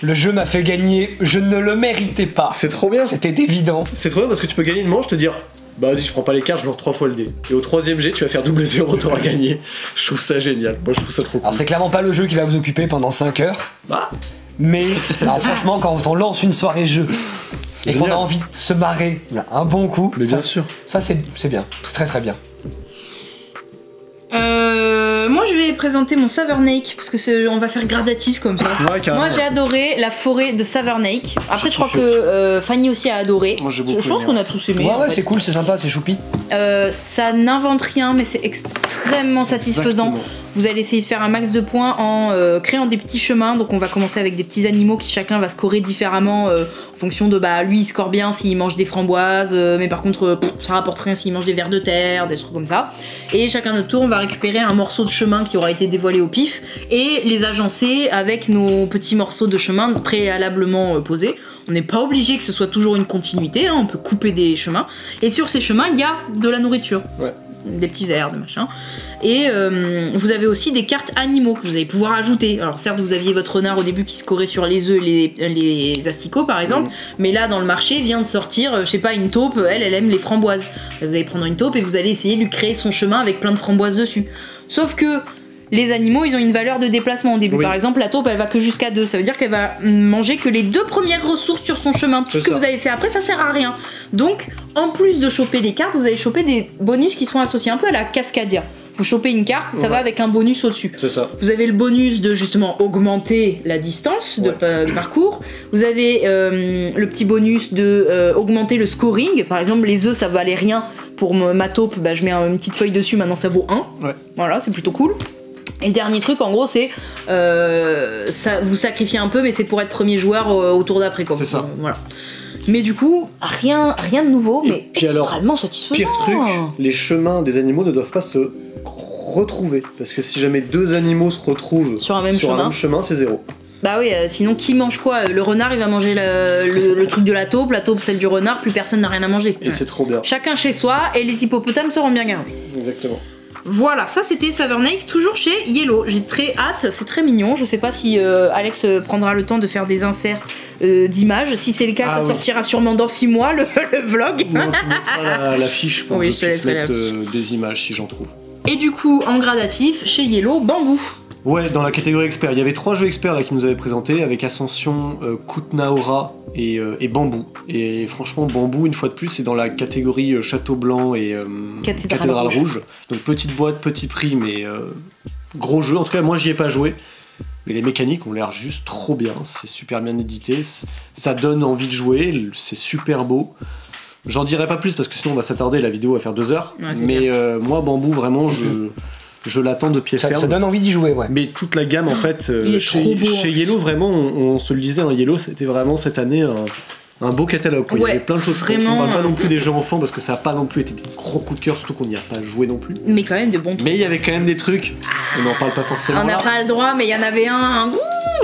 Le jeu m'a fait gagner, je ne le méritais pas. C'est trop bien. C'était évident. C'est trop bien parce que tu peux gagner une manche, te dire bah vas-y, je prends pas les cartes, je lance 3 fois le dé. Et au 3ème jet, tu vas faire double 0, t'auras gagné. Je trouve ça génial. Moi, je trouve ça trop cool. Alors, c'est clairement pas le jeu qui va vous occuper pendant 5 heures. Bah. Mais, alors, franchement, quand on lance une soirée jeu et qu'on a envie de se marrer un bon coup, mais bien sûr. Ça, c'est bien. C'est très très bien. Moi je vais présenter mon Savernake parce que on va faire gradatif comme ça. Ouais, moi j'ai adoré la forêt de Savernake. Après je crois que Fanny aussi a adoré. Moi, j'ai je pense qu'on a tous aimé. Ouais, c'est cool, c'est sympa, c'est choupi. Ça n'invente rien mais c'est extrêmement satisfaisant. Exactement. Vous allez essayer de faire un max de points en créant des petits chemins. Donc on va commencer avec des petits animaux qui chacun va scorer différemment en fonction de lui il score bien s'il mange des framboises, mais par contre ça rapporte rien s'il mange des vers de terre, des trucs comme ça. Et chacun notre tour on va récupérer un morceau de chemin qui aura été dévoilé au pif et les agencer avec nos petits morceaux de chemin préalablement posés. On n'est pas obligé que ce soit toujours une continuité, hein, on peut couper des chemins. Et sur ces chemins, il y a de la nourriture. Ouais. Des petits vers, des machins. Et vous avez aussi des cartes animaux que vous allez pouvoir ajouter. Alors certes, vous aviez votre renard au début qui scorait sur les œufs et les asticots par exemple, mais là dans le marché vient de sortir, je sais pas, une taupe, elle aime les framboises. Vous allez prendre une taupe et vous allez essayer de lui créer son chemin avec plein de framboises dessus. Sauf que les animaux, ils ont une valeur de déplacement au début. Oui. Par exemple, la taupe, elle va que jusqu'à 2. Ça veut dire qu'elle va manger que les 2 premières ressources sur son chemin. Tout ce que vous avez fait après, ça sert à rien. Donc, en plus de choper les cartes, vous allez choper des bonus qui sont associés un peu à la Cascadia. Vous chopez une carte, ça va avec un bonus au-dessus. C'est ça. Vous avez le bonus de justement augmenter la distance de parcours. Vous avez le petit bonus de augmenter le scoring. Par exemple, les œufs, ça valait rien. Pour ma taupe, je mets une petite feuille dessus, maintenant ça vaut 1. Ouais. Voilà, c'est plutôt cool. Et le dernier truc, en gros, c'est ça, vous sacrifiez un peu, mais c'est pour être premier joueur au tour d'après. C'est ça. Voilà. Mais du coup, rien de nouveau, mais extrêmement satisfaisant. Pire truc, les chemins des animaux ne doivent pas se retrouver. Parce que si jamais 2 animaux se retrouvent sur un même chemin, c'est 0. Bah oui, sinon qui mange quoi? Le renard il va manger le truc de la taupe celle du renard, plus personne n'a rien à manger. Et c'est trop bien. Chacun chez soi et les hippopotames seront bien gardés. Exactement. Voilà, ça c'était Savernake, toujours chez Yellow. J'ai très hâte, c'est très mignon. Je sais pas si Alex prendra le temps de faire des inserts d'images. Si c'est le cas, ça sortira sûrement dans 6 mois, le vlog. Non, tu mettras la fiche pour que je puisse mettre des images si j'en trouve. Et du coup, en gradatif, chez Yellow, Bambou. Ouais, dans la catégorie expert, il y avait 3 jeux experts là qui nous avaient présentés avec Ascension, Kutnaora et Bambou. Et franchement, Bambou, une fois de plus, c'est dans la catégorie Château Blanc et Cathédrale Rouge. Donc petite boîte, petit prix, mais gros jeu. En tout cas, moi, j'y ai pas joué. Mais les mécaniques ont l'air juste trop bien. C'est super bien édité. Ça donne envie de jouer. C'est super beau. J'en dirai pas plus parce que sinon on va s'attarder, la vidéo va faire 2 heures. Ouais, mais moi, Bambou, vraiment, je l'attends de pied ferme. Ça donne envie d'y jouer, ouais. Mais toute la gamme, en fait, chez Yellow, vraiment, on se le disait, Yellow, c'était vraiment cette année un beau catalogue. Ouais, il y avait plein de choses. Vraiment... On parle pas non plus des jeux enfants parce que ça a pas non plus été des gros coups de cœur, surtout qu'on n'y a pas joué non plus. Mais quand même de bons trucs. Mais il y avait quand même des trucs. On n'en parle pas forcément. On n'a pas le droit, mais il y en avait un.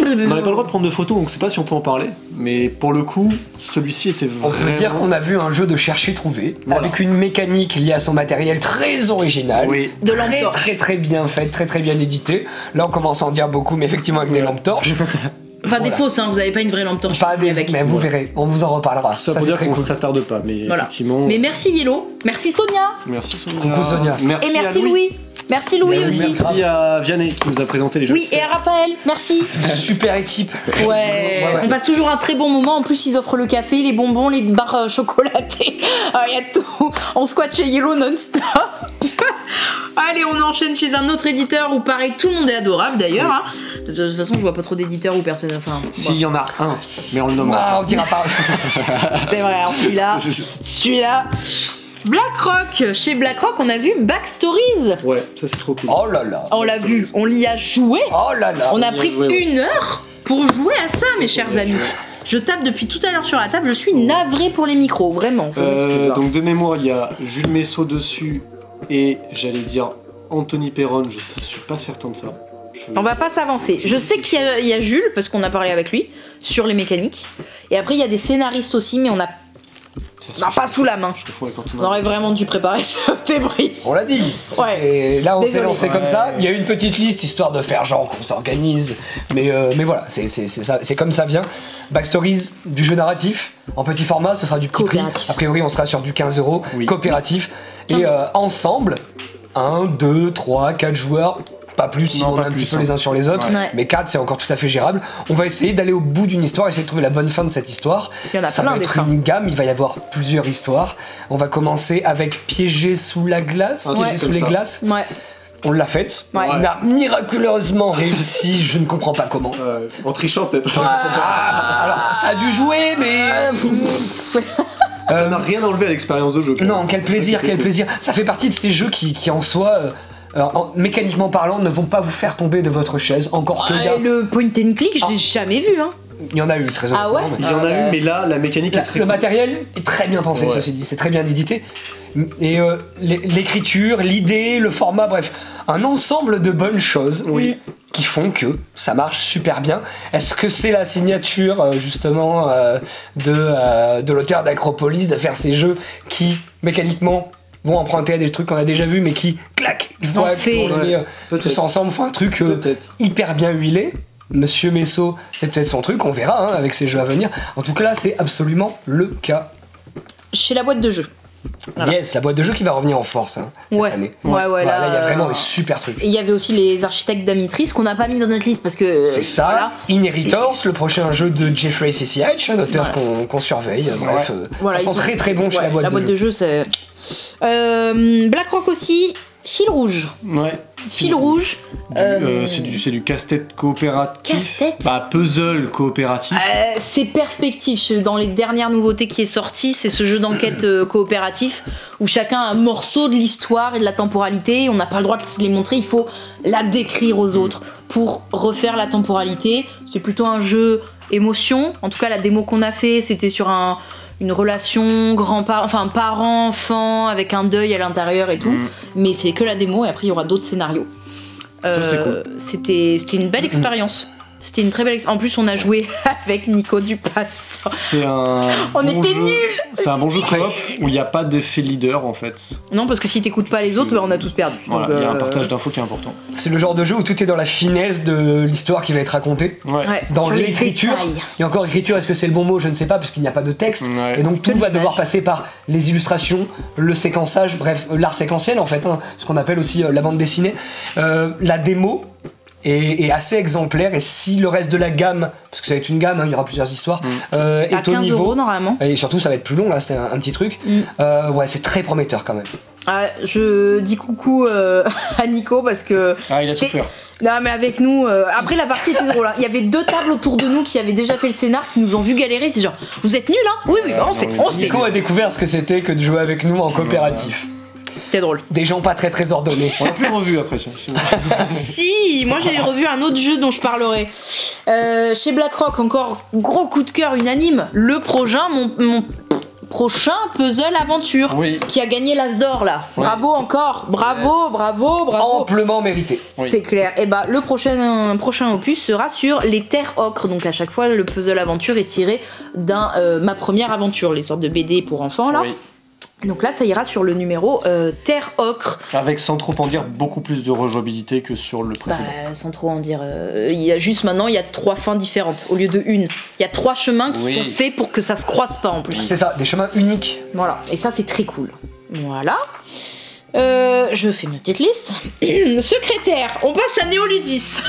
On n'avait pas le droit de prendre de photos, donc je sais pas si on peut en parler. Mais pour le coup, celui-ci était vraiment... On peut dire qu'on a vu un jeu de chercher-trouver, avec une mécanique liée à son matériel très original, de lampe torche. Très bien faite, très bien édité. Là on commence à en dire beaucoup, mais effectivement avec des lampes torches. Enfin des fausses, hein, vous avez pas une vraie lampe torche. Pas des, avec. Mais vous verrez, on vous en reparlera. Ça pour dire qu'on s'attarde pas, mais effectivement... Mais merci Yellow, merci Sonia. Merci Sonia. Coucou Sonia. Et merci Louis. Merci Louis aussi. Merci à Vianney qui nous a présenté les jeux. Oui, et à Raphaël, merci. Super équipe. Ouais. On passe toujours un très bon moment. En plus, ils offrent le café, les bonbons, les barres chocolatées. Il y a tout. On squatte chez Yellow non-stop. Allez, on enchaîne chez un autre éditeur où pareil, tout le monde est adorable d'ailleurs. Hein. De toute façon, je vois pas trop d'éditeurs où personne. Enfin, s'il y en a un, mais on le nommera. On dira pas. C'est vrai, celui-là. BlackRock, chez BlackRock on a vu Backstories. Ouais, ça c'est trop cool. Oh là là. On l'a vu, on l'y a joué. Oh là là. On a pris 1 heure pour jouer à ça, mes chers amis. Je tape depuis tout à l'heure sur la table, je suis navrée pour les micros, vraiment. Donc de mémoire, il y a Jules Messot dessus et j'allais dire Anthony Perron, je suis pas certain de ça. On va pas s'avancer. Je sais qu'il y a Jules, parce qu'on a parlé avec lui, sur les mécaniques. Et après il y a des scénaristes aussi, mais on a pas sous la main. On aurait vraiment dû préparer ce débrief. On l'a dit. Ouais. Et là, on s'est lancé comme ça. Il y a une petite liste histoire de faire genre qu'on s'organise. Mais voilà, c'est comme ça vient. Backstories, du jeu narratif en petit format, ce sera du petit prix. A priori, on sera sur du 15 €, coopératif. Et ensemble, 1, 2, 3, 4 joueurs. Pas plus si on est un petit peu les uns sur les autres, mais 4 c'est encore tout à fait gérable. On va essayer d'aller au bout d'une histoire, essayer de trouver la bonne fin de cette histoire. Il y en a ça plein va être une gamme, il va y avoir plusieurs histoires. On va commencer avec Piégé sous la glace, Piégé sous les glaces. Ouais. On l'a faite, on a miraculeusement réussi, je ne comprends pas comment. En trichant peut-être. Alors ça a dû jouer, mais... Ça n'a rien enlevé à l'expérience de jeu. Non, quel plaisir, quel plaisir. Ça fait partie de ces jeux qui en soi... mécaniquement parlant, ne vont pas vous faire tomber de votre chaise, encore que le point and click, je l'ai jamais vu, hein. Il y en a eu, très honnêtement. Ah ouais. Il y en a eu, mais là, la mécanique est très Le matériel est très bien pensé, ceci dit, c'est très bien édité. Et l'écriture, l'idée, le format, bref, un ensemble de bonnes choses qui font que ça marche super bien. Est-ce que c'est la signature, justement, de l'auteur d'Acropolis de faire ces jeux qui, mécaniquement, vont emprunter à des trucs qu'on a déjà vus, mais qui, clac, tous ensemble font un truc hyper bien huilé. Monsieur Messot, c'est peut-être son truc, on verra avec ses jeux à venir. En tout cas là, c'est absolument le cas. Chez la boîte de jeux. Voilà. Yes, la boîte de jeux qui va revenir en force cette année. Là, il y a vraiment des super trucs. Et il y avait aussi les architectes d'Amitrice qu'on n'a pas mis dans notre liste parce que... C'est ça, Inheritors, le prochain jeu de Jeffrey CCH, un auteur qu'on surveille. Bref, ils sont très très bons chez la boîte de jeux. La boîte de jeux, c'est... BlackRock aussi, Fil Rouge. Ouais. Fil Rouge. C'est du casse-tête coopératif. Puzzle coopératif. C'est Perspective. Dans les dernières nouveautés qui est sorti, c'est ce jeu d'enquête coopératif où chacun a un morceau de l'histoire et de la temporalité. On n'a pas le droit de les montrer, il faut la décrire aux autres pour refaire la temporalité. C'est plutôt un jeu émotion. En tout cas, la démo qu'on a fait, c'était sur une relation parent-enfant avec un deuil à l'intérieur et tout, mais c'est que la démo et après il y aura d'autres scénarios. C'était cool. C'était une belle expérience. C'était une très belle expérience. En plus, on a joué avec Nico Dupas. On était nuls. C'est un bon jeu coop où il n'y a pas d'effet leader en fait. Non, parce que si t'écoutes pas les autres, on a tous perdu. Voilà, il y a un partage d'infos qui est important. C'est le genre de jeu où tout est dans la finesse de l'histoire qui va être racontée. Dans l'écriture. Et encore, écriture, est-ce que c'est le bon mot? Je ne sais pas, parce qu'il n'y a pas de texte. Et donc tout va devoir passer par les illustrations, le séquençage, bref, l'art séquentiel en fait, ce qu'on appelle aussi la bande dessinée. La démo est assez exemplaire, et si le reste de la gamme, parce que ça va être une gamme, il y aura plusieurs histoires, est au niveau, 15 € normalement. Et surtout ça va être plus long là, c'était un petit truc. Ouais, c'est très prometteur quand même. Je dis coucou à Nico parce que il a souffert. Non mais avec nous, après la partie était drôle, hein. Il y avait 2 tables autour de nous qui avaient déjà fait le scénar, qui nous ont vu galérer, c'est genre vous êtes nuls hein? Oui bah, on sait. Nico a découvert ce que c'était que de jouer avec nous en coopératif. C'était drôle. Des gens pas très ordonnés. On l'a plus revu après. Si, moi j'ai revu un autre jeu dont je parlerai. Chez BlackRock, encore gros coup de cœur unanime, le prochain, mon prochain puzzle aventure qui a gagné l'As d'or là. Bravo encore, bravo. Amplement mérité. C'est clair. Et bah le prochain opus sera sur les terres ocres. Donc à chaque fois le puzzle aventure est tiré d'un ma première aventure, les sortes de BD pour enfants là. Donc là, ça ira sur le numéro Terre Ocre. Avec, sans trop en dire, beaucoup plus de rejouabilité que sur le précédent. Sans trop en dire. Il y a juste maintenant, il y a 3 fins différentes au lieu de une. Il y a 3 chemins qui sont faits pour que ça se croise pas en plus. C'est ça, des chemins uniques. Voilà, et ça c'est très cool. Voilà. Je fais ma petite liste. Secrétaire, on passe à Néoludis.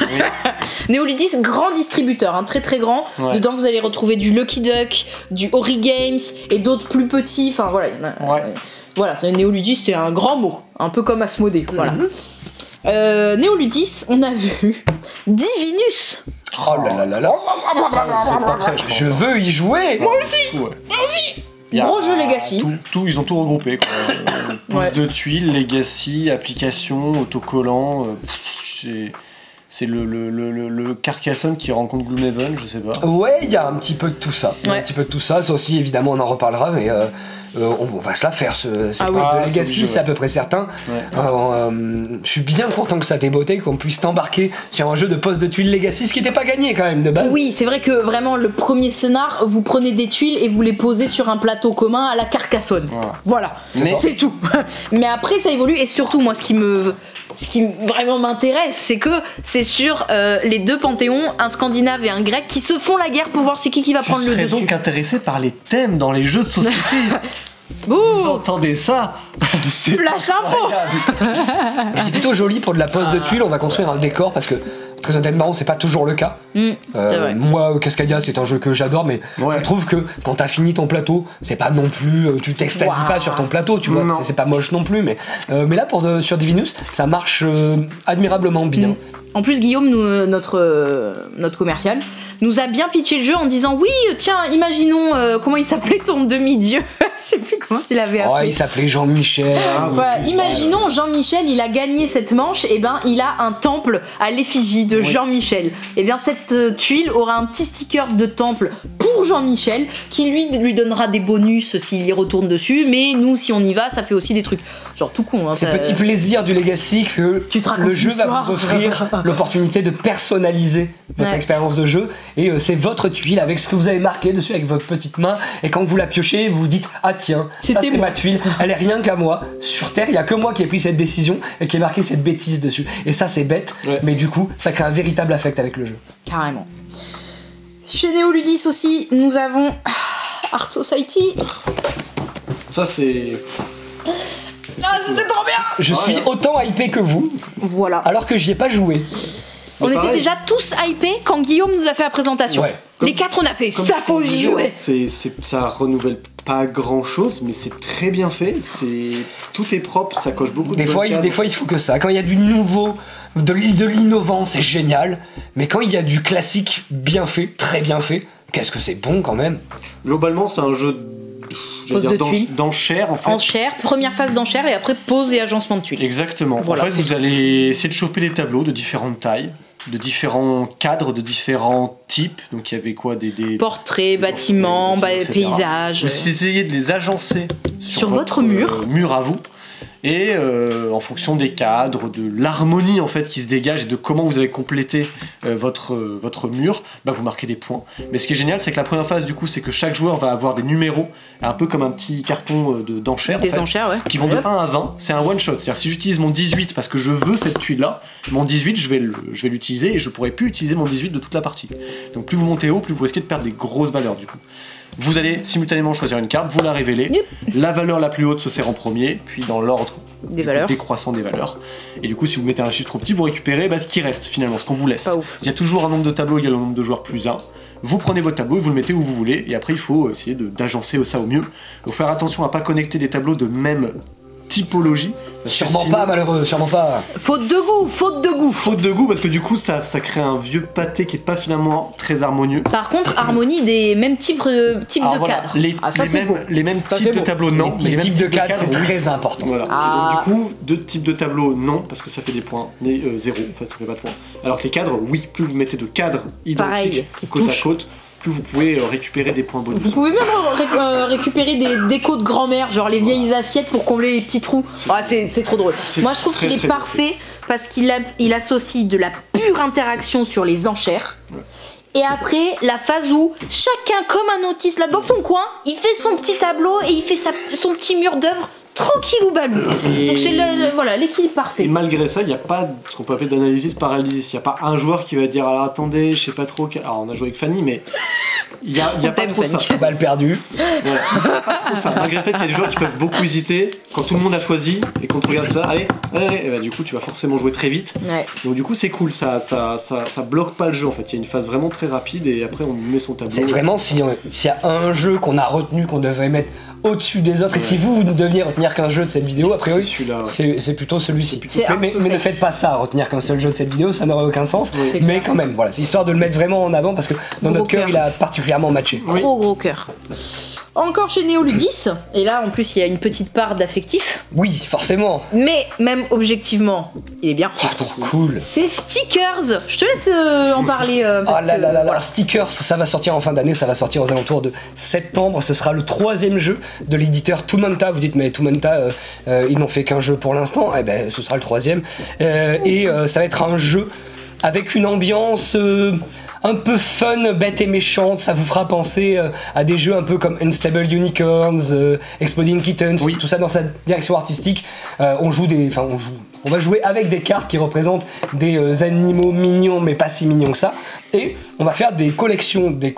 Néoludis, grand distributeur, très très grand. Dedans vous allez retrouver du Lucky Duck, du Ori Games et d'autres plus petits. Enfin voilà. Voilà, Néoludis c'est un grand mot, un peu comme Asmodée. Voilà. Néoludis, on a vu Divinus. Oh là là là. Je veux y jouer. Moi aussi. Gros jeu Legacy. Ils ont tout regroupé. Pouce de tuiles, Legacy, application, autocollant. C'est le Carcassonne qui rencontre Gloomhaven, je sais pas. Ouais, il y a un petit peu de tout ça. Ça aussi, évidemment, on en reparlera, mais on va se la faire. C'est pas de Legacy, c'est à peu près certain. Je suis bien content que ça t'ait botté, qu'on puisse t'embarquer sur un jeu de poste de tuiles Legacy, ce qui n'était pas gagné quand même de base. Oui, c'est vrai que vraiment, le premier scénar, vous prenez des tuiles et vous les posez sur un plateau commun à la Carcassonne. Voilà, c'est tout. Mais après, ça évolue, et surtout, moi, ce qui vraiment m'intéresse, c'est que c'est sur les 2 panthéons, un scandinave et un grec, qui se font la guerre pour voir c'est qui va prendre le dessus. Tu serais donc intéressé par les thèmes dans les jeux de société. Vous entendez ça? Flash info. C'est plutôt joli pour de la pose de tuiles, on va construire un décor parce que très honnêtement c'est pas toujours le cas. Moi Cascadia c'est un jeu que j'adore, mais je trouve que quand t'as fini ton plateau c'est pas non plus, tu t'extasies pas sur ton plateau, tu vois, c'est pas moche non plus, mais là sur Divinus ça marche admirablement bien. En plus, Guillaume, notre commercial, nous a bien pitché le jeu en disant oui, tiens, imaginons comment il s'appelait ton demi-dieu. Je sais plus comment tu l'avais appelé. Il s'appelait Jean-Michel. Imaginons Jean-Michel, il a gagné cette manche, et ben il a un temple à l'effigie de Jean-Michel. Et bien cette tuile aura un petit stickers de temple pour Jean-Michel qui lui donnera des bonus s'il y retourne dessus. Mais nous, si on y va, ça fait aussi des trucs genre tout con. C'est petit plaisir du Legacy que le jeu va vous offrir. L'opportunité de personnaliser votre expérience de jeu, et c'est votre tuile avec ce que vous avez marqué dessus avec votre petite main, et quand vous la piochez vous dites ah tiens, ça c'est ma tuile, elle est rien qu'à moi, sur Terre il y a que moi qui ai pris cette décision et qui ai marqué cette bêtise dessus, et ça c'est bête, mais du coup ça crée un véritable affect avec le jeu. Carrément. Chez Néoludis aussi nous avons Art Society. Ça c'est... c'était trop bien. Je suis autant hypé que vous. Voilà. Alors que j'y ai pas joué. On était déjà tous hypés quand Guillaume nous a fait la présentation. Les 4 on a fait ça, faut y jouer. Ça renouvelle pas grand chose, mais c'est très bien fait. Tout est propre, ça coche beaucoup de des fois il faut que ça. Quand il y a du nouveau, de l'innovant, c'est génial. Mais quand il y a du classique bien fait, très bien fait, qu'est-ce que c'est bon quand même. Globalement, c'est un jeu d'enchères en fait. Enchères, première phase d'enchères, et après pause et agencement de tuiles. Exactement. En fait, vous allez essayer de choper des tableaux de différentes tailles, de différents cadres, de différents types. Donc il y avait quoi, des portraits, bâtiments, paysages. Vous essayez de les agencer sur votre mur à vous. Et en fonction des cadres, de l'harmonie en fait qui se dégage et de comment vous avez complété votre mur, vous marquez des points. Mais ce qui est génial, c'est que la première phase du coup, c'est que chaque joueur va avoir des numéros, un peu comme un petit carton d'enchères. Des enchères, ouais. Qui vont de 1 à 20. C'est un one shot. C'est-à-dire si j'utilise mon 18 parce que je veux cette tuile-là, mon 18 je vais l'utiliser et je pourrai plus utiliser mon 18 de toute la partie. Donc plus vous montez haut, plus vous risquez de perdre des grosses valeurs du coup. Vous allez simultanément choisir une carte, vous la révélez, la valeur la plus haute se sert en premier, puis dans l'ordre décroissant des valeurs. Et du coup, si vous mettez un chiffre trop petit, vous récupérez ce qui reste finalement, ce qu'on vous laisse. Pas ouf. Il y a toujours un nombre de tableaux égal au nombre de joueurs plus 1. Vous prenez votre tableau et vous le mettez où vous voulez, et après il faut essayer d'agencer ça au mieux. Il faut faire attention à pas connecter des tableaux de même typologie. Sûrement pas, malheureux, sûrement pas. Faute de goût, parce que du coup ça crée un vieux pâté qui est pas finalement très harmonieux. Par contre, harmonie des mêmes types de cadres. Les mêmes types de tableaux, non. Les types de cadres, c'est très important. Voilà. Et donc, du coup, 2 types de tableaux, non, parce que ça fait des points, 0, en fait, ça fait pas de points. Alors que les cadres, oui, plus vous mettez de cadres identiques côte à côte, plus vous pouvez récupérer des points bonus. Vous pouvez même récupérer des décos de grand-mère, genre les vieilles assiettes pour combler les petits trous. C'est trop drôle. Moi je trouve qu'il est parfait parce qu'il associe de la pure interaction sur les enchères. Ouais. Et après, la phase où chacun, comme un autiste, là dans son coin, il fait son petit tableau et il fait son petit mur d'œuvre tranquille ou balou. Donc c'est l'équilibre parfait. Et malgré ça, il n'y a pas ce qu'on peut appeler d'analysis paralysis. Il n'y a pas un joueur qui va dire alors attendez, je sais pas trop. Alors on a joué avec Fanny, mais il n'y a pas trop Fanny. Ça. Balle perdue. Voilà. Il n'y a pas trop ça. Malgré le fait qu'il y a des joueurs qui peuvent beaucoup hésiter quand tout le monde a choisi et qu'on te regarde là, allez. Et du coup tu vas forcément jouer très vite. Ouais. Donc du coup c'est cool, ça bloque pas le jeu en fait. Il y a une phase vraiment très rapide et après on met son tableau. C'est vraiment s'il y a un jeu qu'on a retenu, qu'on devait mettre au-dessus des autres, et si vous ne deviez retenir qu'un jeu de cette vidéo, a priori c'est plutôt celui-ci. Mais ne faites pas ça, retenir qu'un seul jeu de cette vidéo, ça n'aurait aucun sens. Oui. Mais quand même, voilà, c'est histoire de le mettre vraiment en avant parce que dans notre cœur il a particulièrement matché. Gros cœur. Encore chez Néoludis, et là en plus il y a une petite part d'affectif. Oui, forcément. Mais même objectivement, il est bien. C'est trop cool. C'est Stickers. Je te laisse en parler. Alors Stickers, ça va sortir en fin d'année, ça va sortir aux alentours de septembre. Ce sera le 3e jeu de l'éditeur Tumanta. Vous dites mais Tumanta, ils n'ont fait qu'un jeu pour l'instant. Eh ben, ce sera le 3e. Ça va être un jeu avec une ambiance un peu fun, bête et méchante. Ça vous fera penser à des jeux un peu comme Unstable Unicorns, Exploding Kittens, tout ça dans sa direction artistique. On va jouer avec des cartes qui représentent des animaux mignons mais pas si mignons que ça. Et on va faire des collections de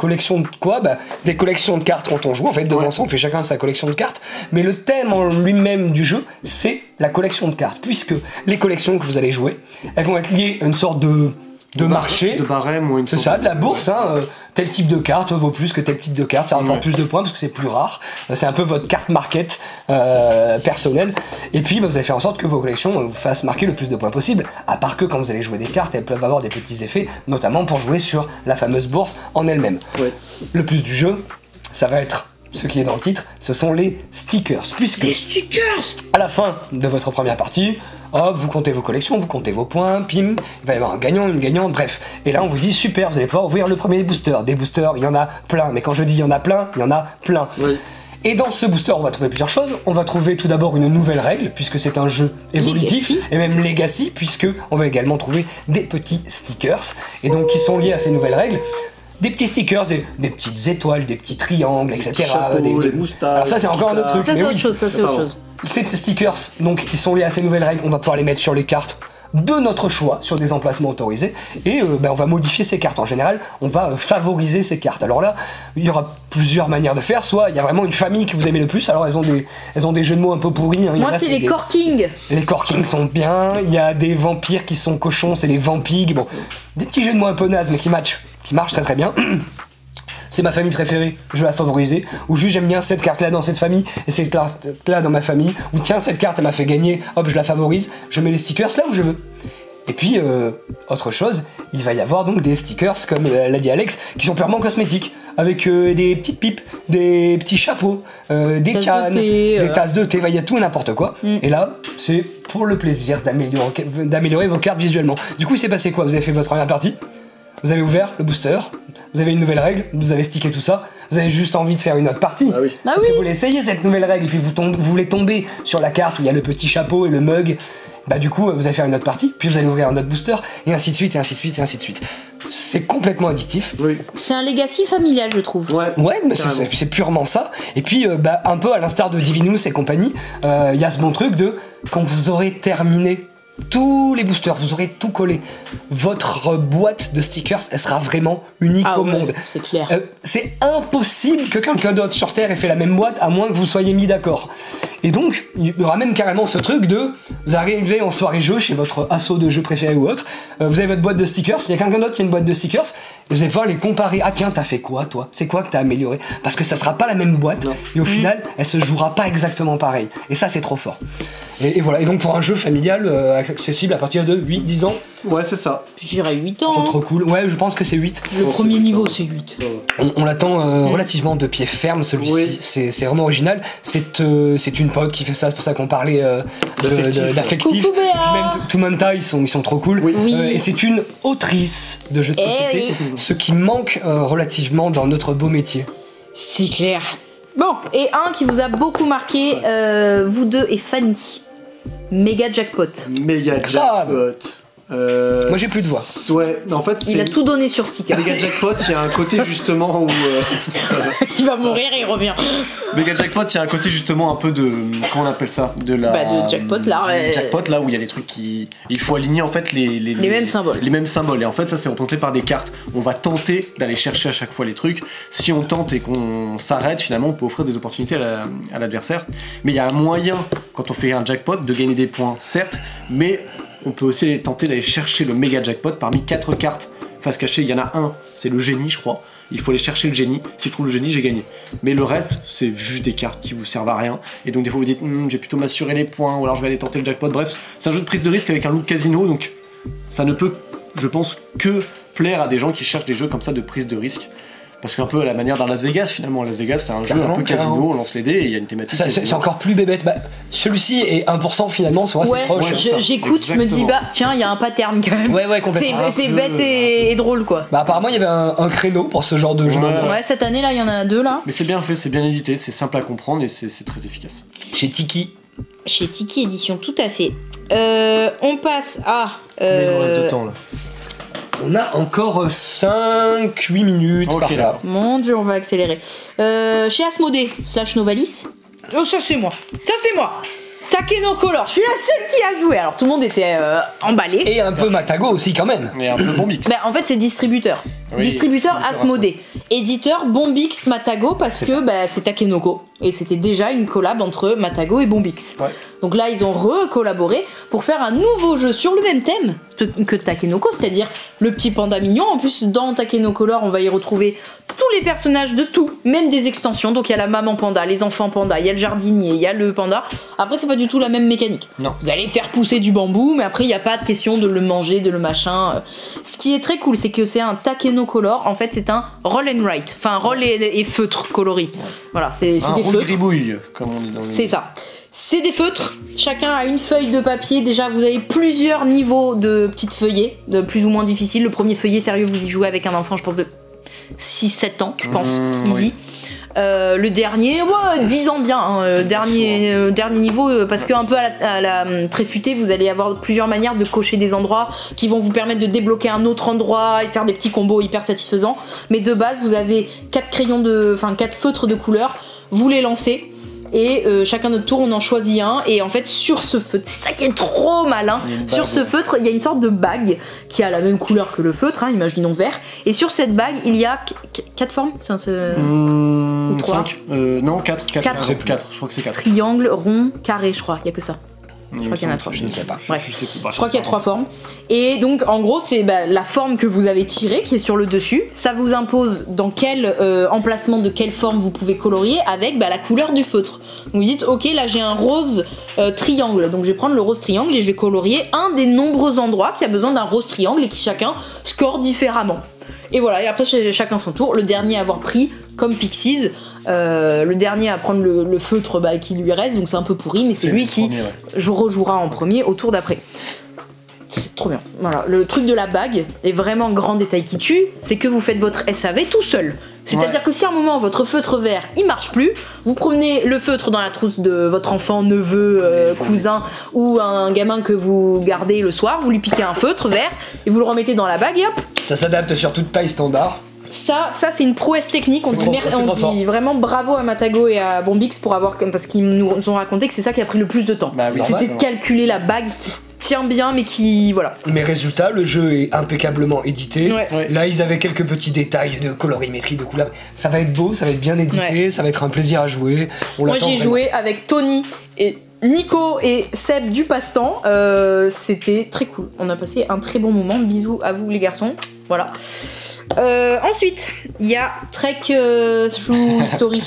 quoi ? Des collections de cartes quand on joue. En fait, devant ça, on fait chacun sa collection de cartes. Mais le thème en lui-même du jeu, c'est la collection de cartes. Puisque les collections que vous allez jouer, elles vont être liées à une sorte de marché, de barème ou une c'est ça, de la bourse, tel type de carte vaut plus que tel type de carte, ça rapporte plus de points parce que c'est plus rare, c'est un peu votre carte market personnelle, et puis vous allez faire en sorte que vos collections vous fassent marquer le plus de points possible, à part que quand vous allez jouer des cartes, elles peuvent avoir des petits effets, notamment pour jouer sur la fameuse bourse en elle-même. Le plus du jeu, ça va être ce qui est dans le titre, ce sont les stickers, puisque les stickers à la fin de votre première partie, hop, vous comptez vos collections, vous comptez vos points, pim, il va y avoir un gagnant, une gagnante, bref. Et là on vous dit super, vous allez pouvoir ouvrir le premier booster. Des boosters, il y en a plein, mais quand je dis il y en a plein, il y en a plein. Oui. Et dans ce booster, on va trouver plusieurs choses. On va trouver tout d'abord une nouvelle règle, puisque c'est un jeu évolutif, et même Legacy, puisque on va également trouver des petits stickers, et donc qui sont liés à ces nouvelles règles. Des petits stickers, des petites étoiles, des petits triangles, etc. Des moustaches. Alors ça c'est encore un autre truc. Ça c'est autre chose, Ces stickers, donc, qui sont liés à ces nouvelles règles, on va pouvoir les mettre sur les cartes de notre choix, sur des emplacements autorisés, et on va modifier ces cartes. En général, on va favoriser ces cartes. Alors là, il y aura plusieurs manières de faire. Soit il y a vraiment une famille que vous aimez le plus, alors elles ont des jeux de mots un peu pourris. Moi c'est les Corkings. Les Corkings sont bien, il y a des vampires qui sont cochons, c'est les Vampigs. Bon, des petits jeux de mots un peu nazes, mais qui marchent très très bien. C'est ma famille préférée, je vais la favoriser. Ou juste j'aime bien cette carte là dans cette famille et cette carte là dans ma famille. Ou tiens, cette carte elle m'a fait gagner, hop, je la favorise. Je mets les stickers là où je veux. Et puis, autre chose, il va y avoir donc des stickers, comme l'a dit Alex, qui sont purement cosmétiques, avec des petites pipes, des petits chapeaux, des cannes, des tasses de thé, il y a tout et n'importe quoi. Et là, c'est pour le plaisir d'améliorer vos cartes visuellement. Du coup, il s'est passé quoi ? Vous avez fait votre première partie ? vous avez ouvert le booster, vous avez une nouvelle règle, vous avez stické tout ça, vous avez juste envie de faire une autre partie. Ah oui. Parce que vous voulez essayer cette nouvelle règle, et puis vous voulez tomber sur la carte où il y a le petit chapeau et le mug, bah du coup vous allez faire une autre partie, puis vous allez ouvrir un autre booster, et ainsi de suite, et ainsi de suite, et ainsi de suite. C'est complètement addictif. Oui. C'est un legacy familial, je trouve. Ouais, mais c'est purement ça. Et puis, un peu à l'instar de Divinus et compagnie, il y a ce bon truc de quand vous aurez terminé tous les boosters, vous aurez tout collé, votre boîte de stickers, elle sera vraiment unique au monde. C'est clair. C'est impossible que quelqu'un d'autre sur Terre ait fait la même boîte, à moins que vous soyez mis d'accord. Et donc, il y aura même carrément ce truc de, vous arrivez en soirée jeu chez votre assaut de jeu préféré ou autre, vous avez votre boîte de stickers, il y a quelqu'un d'autre qui a une boîte de stickers, et vous allez pouvoir les comparer. Ah tiens, t'as fait quoi toi? C'est quoi que t'as amélioré? Parce que ça sera pas la même boîte, et au final, elle se jouera pas exactement pareil. Et ça, c'est trop fort. Et voilà, et donc pour un jeu familial accessible à partir de 8-10 ans. Ouais, c'est ça. Je dirais 8 ans. Trop cool. Ouais, je pense que c'est 8. Le premier niveau, c'est 8. On l'attend relativement de pied ferme, celui-ci. Oui. C'est vraiment original. C'est une pote qui fait ça, c'est pour ça qu'on parlait d'affectif. Coucou Béa. Puis même Tumanta, ils sont trop cool. Oui. Et c'est une autrice de jeux de société, ce qui manque relativement dans notre beau métier. C'est clair. Bon, et un qui vous a beaucoup marqué, vous deux et Fanny. Méga Jackpot. Méga Jackpot. Moi j'ai plus de voix. Ouais, en fait il a tout donné sur sticker. Méga Jackpot, il y a un côté justement où il va mourir et il revient. Méga Jackpot, il y a un côté justement un peu de, comment on appelle ça, de jackpot là. Jackpot là où il y a les trucs qui, il faut aligner en fait les mêmes symboles. Les mêmes symboles, et en fait ça c'est représenté par des cartes. On va tenter d'aller chercher à chaque fois les trucs. Si on tente et qu'on s'arrête, finalement on peut offrir des opportunités à l'adversaire. Mais il y a un moyen quand on fait un jackpot de gagner des points, certes, mais on peut aussi tenter d'aller chercher le méga jackpot parmi 4 cartes face cachée. Il y en a un, c'est le génie, je crois. Il faut aller chercher le génie. Si je trouve le génie, j'ai gagné. Mais le reste, c'est juste des cartes qui vous servent à rien. Et donc des fois vous dites, j'ai plutôt m'assurer les points, ou alors je vais aller tenter le jackpot. Bref, c'est un jeu de prise de risque avec un look casino, donc ça ne peut, je pense, que plaire à des gens qui cherchent des jeux comme ça de prise de risque. Parce qu'un peu à la manière d'un Las Vegas, finalement, Las Vegas c'est un jeu un peu casino, on lance les dés et il y a une thématique. C'est encore plus bébête. Celui-ci est 1% finalement, c'est proche. J'écoute, je me dis, tiens, il y a un pattern quand même. Ouais, complètement. C'est bête et drôle quoi. Apparemment, il y avait un créneau pour ce genre de jeu. Ouais, cette année là, il y en a 2 là. Mais c'est bien fait, c'est bien édité, c'est simple à comprendre et c'est très efficace. Chez Tiki. Chez Tiki Édition, tout à fait. On passe à. Mais il nous reste de temps là. On a encore 5-8 minutes par là. Mon dieu, on va accélérer. Chez Asmodée / Novalis. Oh, ça c'est moi. Takeno Color, je suis la seule qui a joué. Alors tout le monde était emballé. Et un peu Matago aussi quand même. Et un peu Bombix. En fait c'est distributeur. Distributeur Asmodée. Éditeur Bombix Matago parce que c'est Takenoko. Et c'était déjà une collab entre Matago et Bombix. Ouais. Donc là ils ont recollaboré pour faire un nouveau jeu sur le même thème que Takenoko, c'est-à-dire le petit panda mignon. En plus dans Takeno Color on va y retrouver tous les personnages de tout, même des extensions. Donc il y a la maman panda, les enfants panda, il y a le jardinier, il y a le panda. Après c'est pas du tout la même mécanique. Non. Vous allez faire pousser du bambou, mais après il n'y a pas de question de le manger, de le machin. Ce qui est très cool, c'est que c'est un Takeno Color. En fait c'est un roll and write, enfin roll et feutre coloris. Ouais. Voilà, c'est des feutres. Gribouille, comme on dit dans le... C'est ça. C'est des feutres, chacun a une feuille de papier. Déjà, vous avez plusieurs niveaux de petites feuillets, de plus ou moins difficiles. Le premier feuillet, sérieux, vous y jouez avec un enfant, je pense, de 6-7 ans, je pense, easy. Oui. Le dernier, 10 ans bien, hein, dernier niveau, parce que un peu à la Tréfuté, vous allez avoir plusieurs manières de cocher des endroits qui vont vous permettre de débloquer un autre endroit et faire des petits combos hyper satisfaisants. Mais de base, vous avez 4 feutres de couleur, vous les lancez. Et chacun notre tour on en choisit un, et en fait sur ce feutre, c'est ça qui est trop malin, sur ce feutre il y a une sorte de bague qui a la même couleur que le feutre, hein, imaginons vert, et sur cette bague il y a 4 formes, ou 3 5, non 4, je crois que c'est 4. Triangle, rond, carré, je crois, il y a que ça. Je crois qu'il y en a 3. Je ne sais pas. Bref. Je crois qu'il y a 3 formes. Et donc, en gros, c'est la forme que vous avez tirée qui est sur le dessus. Ça vous impose dans quel emplacement de quelle forme vous pouvez colorier avec la couleur du feutre. Donc, vous dites, ok, là j'ai un rose triangle. Donc, je vais prendre le rose triangle et je vais colorier un des nombreux endroits qui a besoin d'un rose triangle et qui chacun score différemment. Et voilà, et après, chacun son tour. Le dernier à avoir pris, comme Pixies, le dernier à prendre le feutre qui lui reste, donc c'est un peu pourri, mais c'est lui qui rejouera en premier au tour d'après. C'est trop bien. Voilà, le truc de la bague est vraiment grand détail qui tue, c'est que vous faites votre SAV tout seul. C'est-à-dire que si à un moment votre feutre vert il marche plus, vous promenez le feutre dans la trousse de votre enfant, neveu, cousin ou un gamin que vous gardez le soir, vous lui piquez un feutre vert et vous le remettez dans la bague et hop. Ça s'adapte sur toute taille standard. Ça c'est une prouesse technique. On dit vraiment bravo à Matago et à Bombix pour avoir, parce qu'ils nous ont raconté que c'est ça qui a pris le plus de temps. Bah, oui, c'était de calculer la bague qui tient bien mais qui voilà. Mais résultat, le jeu est impeccablement édité. Ouais. Là ils avaient quelques petits détails de colorimétrie, de couleurs. Ça va être beau, ça va être bien édité, ça va être un plaisir à jouer. Moi j'ai joué avec Tony et Nico et Seb du passe-temps, c'était très cool. On a passé un très bon moment. Bisous à vous les garçons. Voilà. Ensuite, il y a Trek Through Story.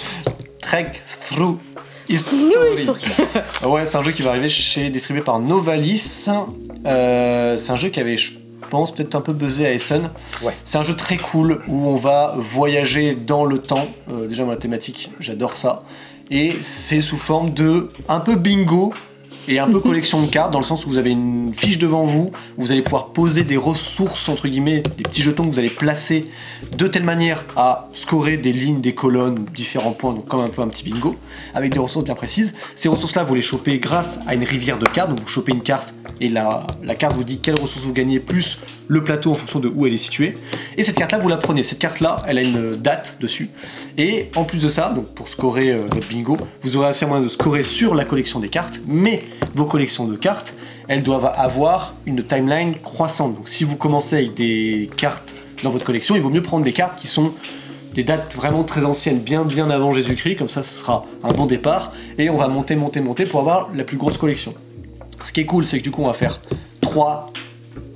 Trek Through History. Ouais, c'est un jeu qui va arriver distribué par Novalis. C'est un jeu qui avait, je pense, peut-être un peu buzzé à Essen. Ouais. C'est un jeu très cool où on va voyager dans le temps. Déjà, moi, la thématique, j'adore ça. Et c'est sous forme de un peu bingo et un peu collection de cartes, dans le sens où vous avez une fiche devant vous, où vous allez pouvoir poser des ressources, entre guillemets, des petits jetons que vous allez placer de telle manière à scorer des lignes, des colonnes, différents points, donc comme un peu un petit bingo, avec des ressources bien précises. Ces ressources-là, vous les chopez grâce à une rivière de cartes, donc vous chopez une carte et la carte vous dit quelles ressources vous gagnez, plus le plateau en fonction de où elle est située. Et cette carte-là, vous la prenez. Cette carte-là, elle a une date dessus. Et en plus de ça, donc pour scorer votre bingo, vous aurez assez moyen de scorer sur la collection des cartes, mais vos collections de cartes, elles doivent avoir une timeline croissante. Donc si vous commencez avec des cartes dans votre collection, il vaut mieux prendre des cartes qui sont des dates vraiment très anciennes, bien avant Jésus-Christ, comme ça ce sera un bon départ, et on va monter pour avoir la plus grosse collection. Ce qui est cool, c'est que du coup on va faire 3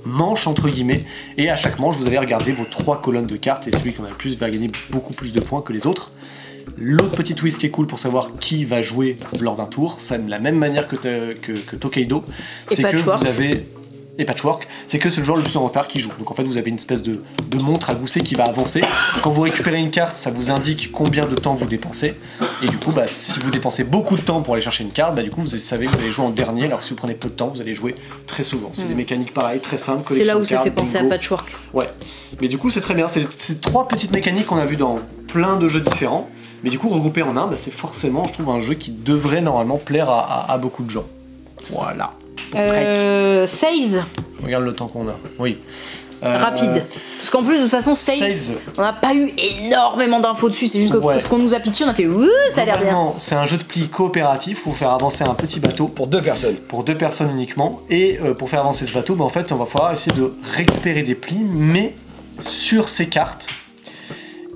manches entre guillemets, et à chaque manche vous allez regarder vos 3 colonnes de cartes, et celui qui en a le plus va gagner beaucoup plus de points que les autres. L'autre petit twist qui est cool pour savoir qui va jouer lors d'un tour, c'est de la même manière que Tokaido, c'est que vous avez... Et Patchwork, c'est que c'est le joueur le plus en retard qui joue. Donc en fait vous avez une espèce de montre à gousset qui va avancer. Quand vous récupérez une carte, ça vous indique combien de temps vous dépensez. Et du coup, si vous dépensez beaucoup de temps pour aller chercher une carte, du coup vous savez que vous allez jouer en dernier, alors que si vous prenez peu de temps, vous allez jouer très souvent. C'est des mécaniques pareilles, très simples. C'est là où ça fait penser à Patchwork. Ouais. Mais du coup c'est très bien. C'est 3 petites mécaniques qu'on a vues dans plein de jeux différents. Mais du coup regroupé en un, c'est forcément, je trouve, un jeu qui devrait normalement plaire à beaucoup de gens. Voilà. Sales. Regarde le temps qu'on a. Oui. Rapide. Parce qu'en plus, de toute façon, Sales. On n'a pas eu énormément d'infos dessus. C'est juste que ce qu'on nous a pitché, on a fait ouh, ça a l'air bien. C'est un jeu de pli coopératif pour faire avancer un petit bateau. Pour 2 personnes. Pour 2 personnes uniquement. Et pour faire avancer ce bateau, en fait, on va pouvoir essayer de récupérer des plis, mais sur ces cartes.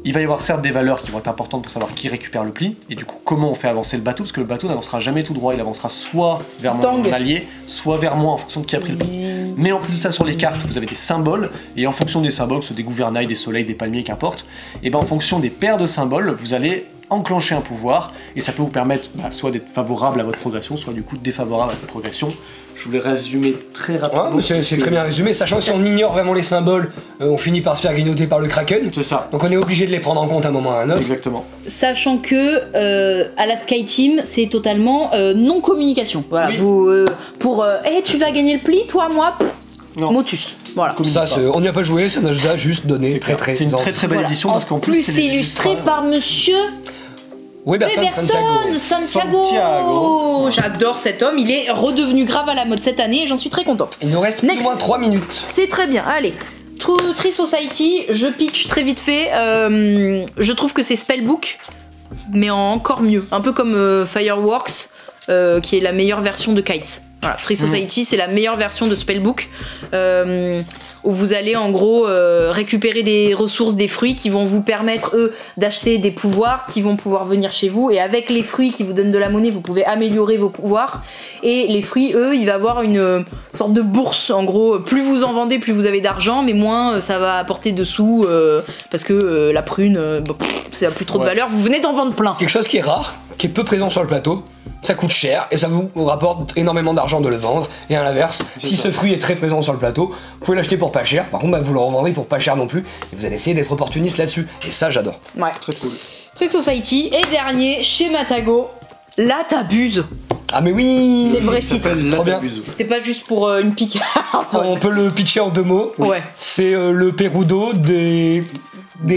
Il va y avoir certes des valeurs qui vont être importantes pour savoir qui récupère le pli, et du coup comment on fait avancer le bateau, parce que le bateau n'avancera jamais tout droit, il avancera soit vers mon allié, soit vers moi en fonction de qui a pris le pli. Mais en plus de ça, sur les cartes, vous avez des symboles, et en fonction des symboles, que ce soit des gouvernails, des soleils, des palmiers, qu'importe, et en fonction des paires de symboles, vous allez enclencher un pouvoir, et ça peut vous permettre soit d'être favorable à votre progression, soit du coup défavorable à votre progression. Je voulais résumer très rapidement. Ouais, c'est très bien résumé, sachant que si on ignore vraiment les symboles, on finit par se faire grignoter par le Kraken. C'est ça. Donc on est obligé de les prendre en compte à un moment ou à un autre. Exactement. Sachant que à la Sky Team, c'est totalement non-communication. Voilà, oui. Tu vas gagner le pli, toi, moi, Motus. Voilà. Ça, on n'y a pas joué, ça nous a juste donné c'est une très belle édition, parce qu'en plus c'est illustré par monsieur... Santiago. J'adore cet homme, il est redevenu grave à la mode cette année et j'en suis très contente. Il nous reste plus ou moins 3 minutes. C'est très bien, allez. Tree Society, je pitch très vite fait. Je trouve que c'est Spellbook, mais encore mieux. Un peu comme Fireworks, qui est la meilleure version de Kites. Voilà, Tree Society, c'est la meilleure version de Spellbook. Où vous allez en gros récupérer des ressources, des fruits qui vont vous permettre eux d'acheter des pouvoirs qui vont pouvoir venir chez vous, et avec les fruits qui vous donnent de la monnaie vous pouvez améliorer vos pouvoirs, et les fruits eux il va avoir une sorte de bourse en gros, plus vous en vendez plus vous avez d'argent, mais moins ça va apporter de sous parce que la prune ça n'a plus trop de valeur, vous venez d'en vendre plein. Quelque chose qui est rare, qui est peu présent sur le plateau. Ça coûte cher et ça vous rapporte énormément d'argent de le vendre, et à l'inverse, si ce fruit est très présent sur le plateau, vous pouvez l'acheter pour pas cher, par contre vous le revendrez pour pas cher non plus, et vous allez essayer d'être opportuniste là-dessus, et ça j'adore. Ouais, très cool. Tree Society, et dernier, chez Matago, là t'abuses. Ah mais oui. C'est le vrai titre. Trop bien. C'était pas juste pour une picarde. On peut le pitcher en 2 mots. Ouais. C'est le Perudo des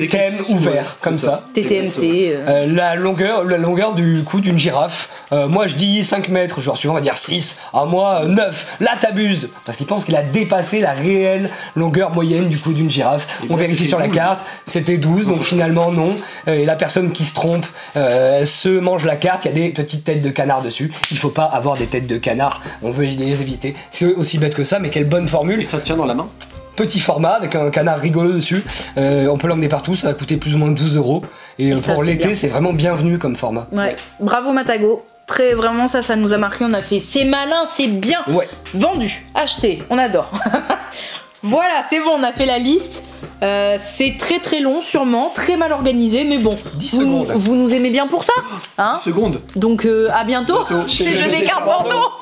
thèmes ouverts, comme ça. TTMC. La longueur du coup d'une girafe. Moi je dis 5 mètres, genre suivant on va dire 6. À moi 9. Là t'abuses. Parce qu'il pense qu'il a dépassé la réelle longueur moyenne du coup d'une girafe. On vérifie sur la carte, c'était 12, donc finalement non. Et la personne qui se trompe se mange la carte, il y a des petites têtes de canard dessus. Il faut pas avoir des têtes de canard, on veut les éviter. C'est aussi bête que ça, mais quelle bonne formule. Et ça tient dans la main. Petit format avec un canard rigolo dessus, on peut l'emmener partout, ça va coûter plus ou moins 12 €. Et pour l'été, c'est vraiment bienvenu comme format. Ouais, bravo Matago. Très vraiment, ça nous a marqué. On a fait c'est malin, c'est bien. Ouais. Vendu, acheté, on adore. Voilà, c'est bon, on a fait la liste. C'est très très long, sûrement, très mal organisé, mais bon. 10 secondes. Vous nous aimez bien pour ça, hein? 10 secondes. Donc à bientôt chez Jeux des cartes Bordeaux.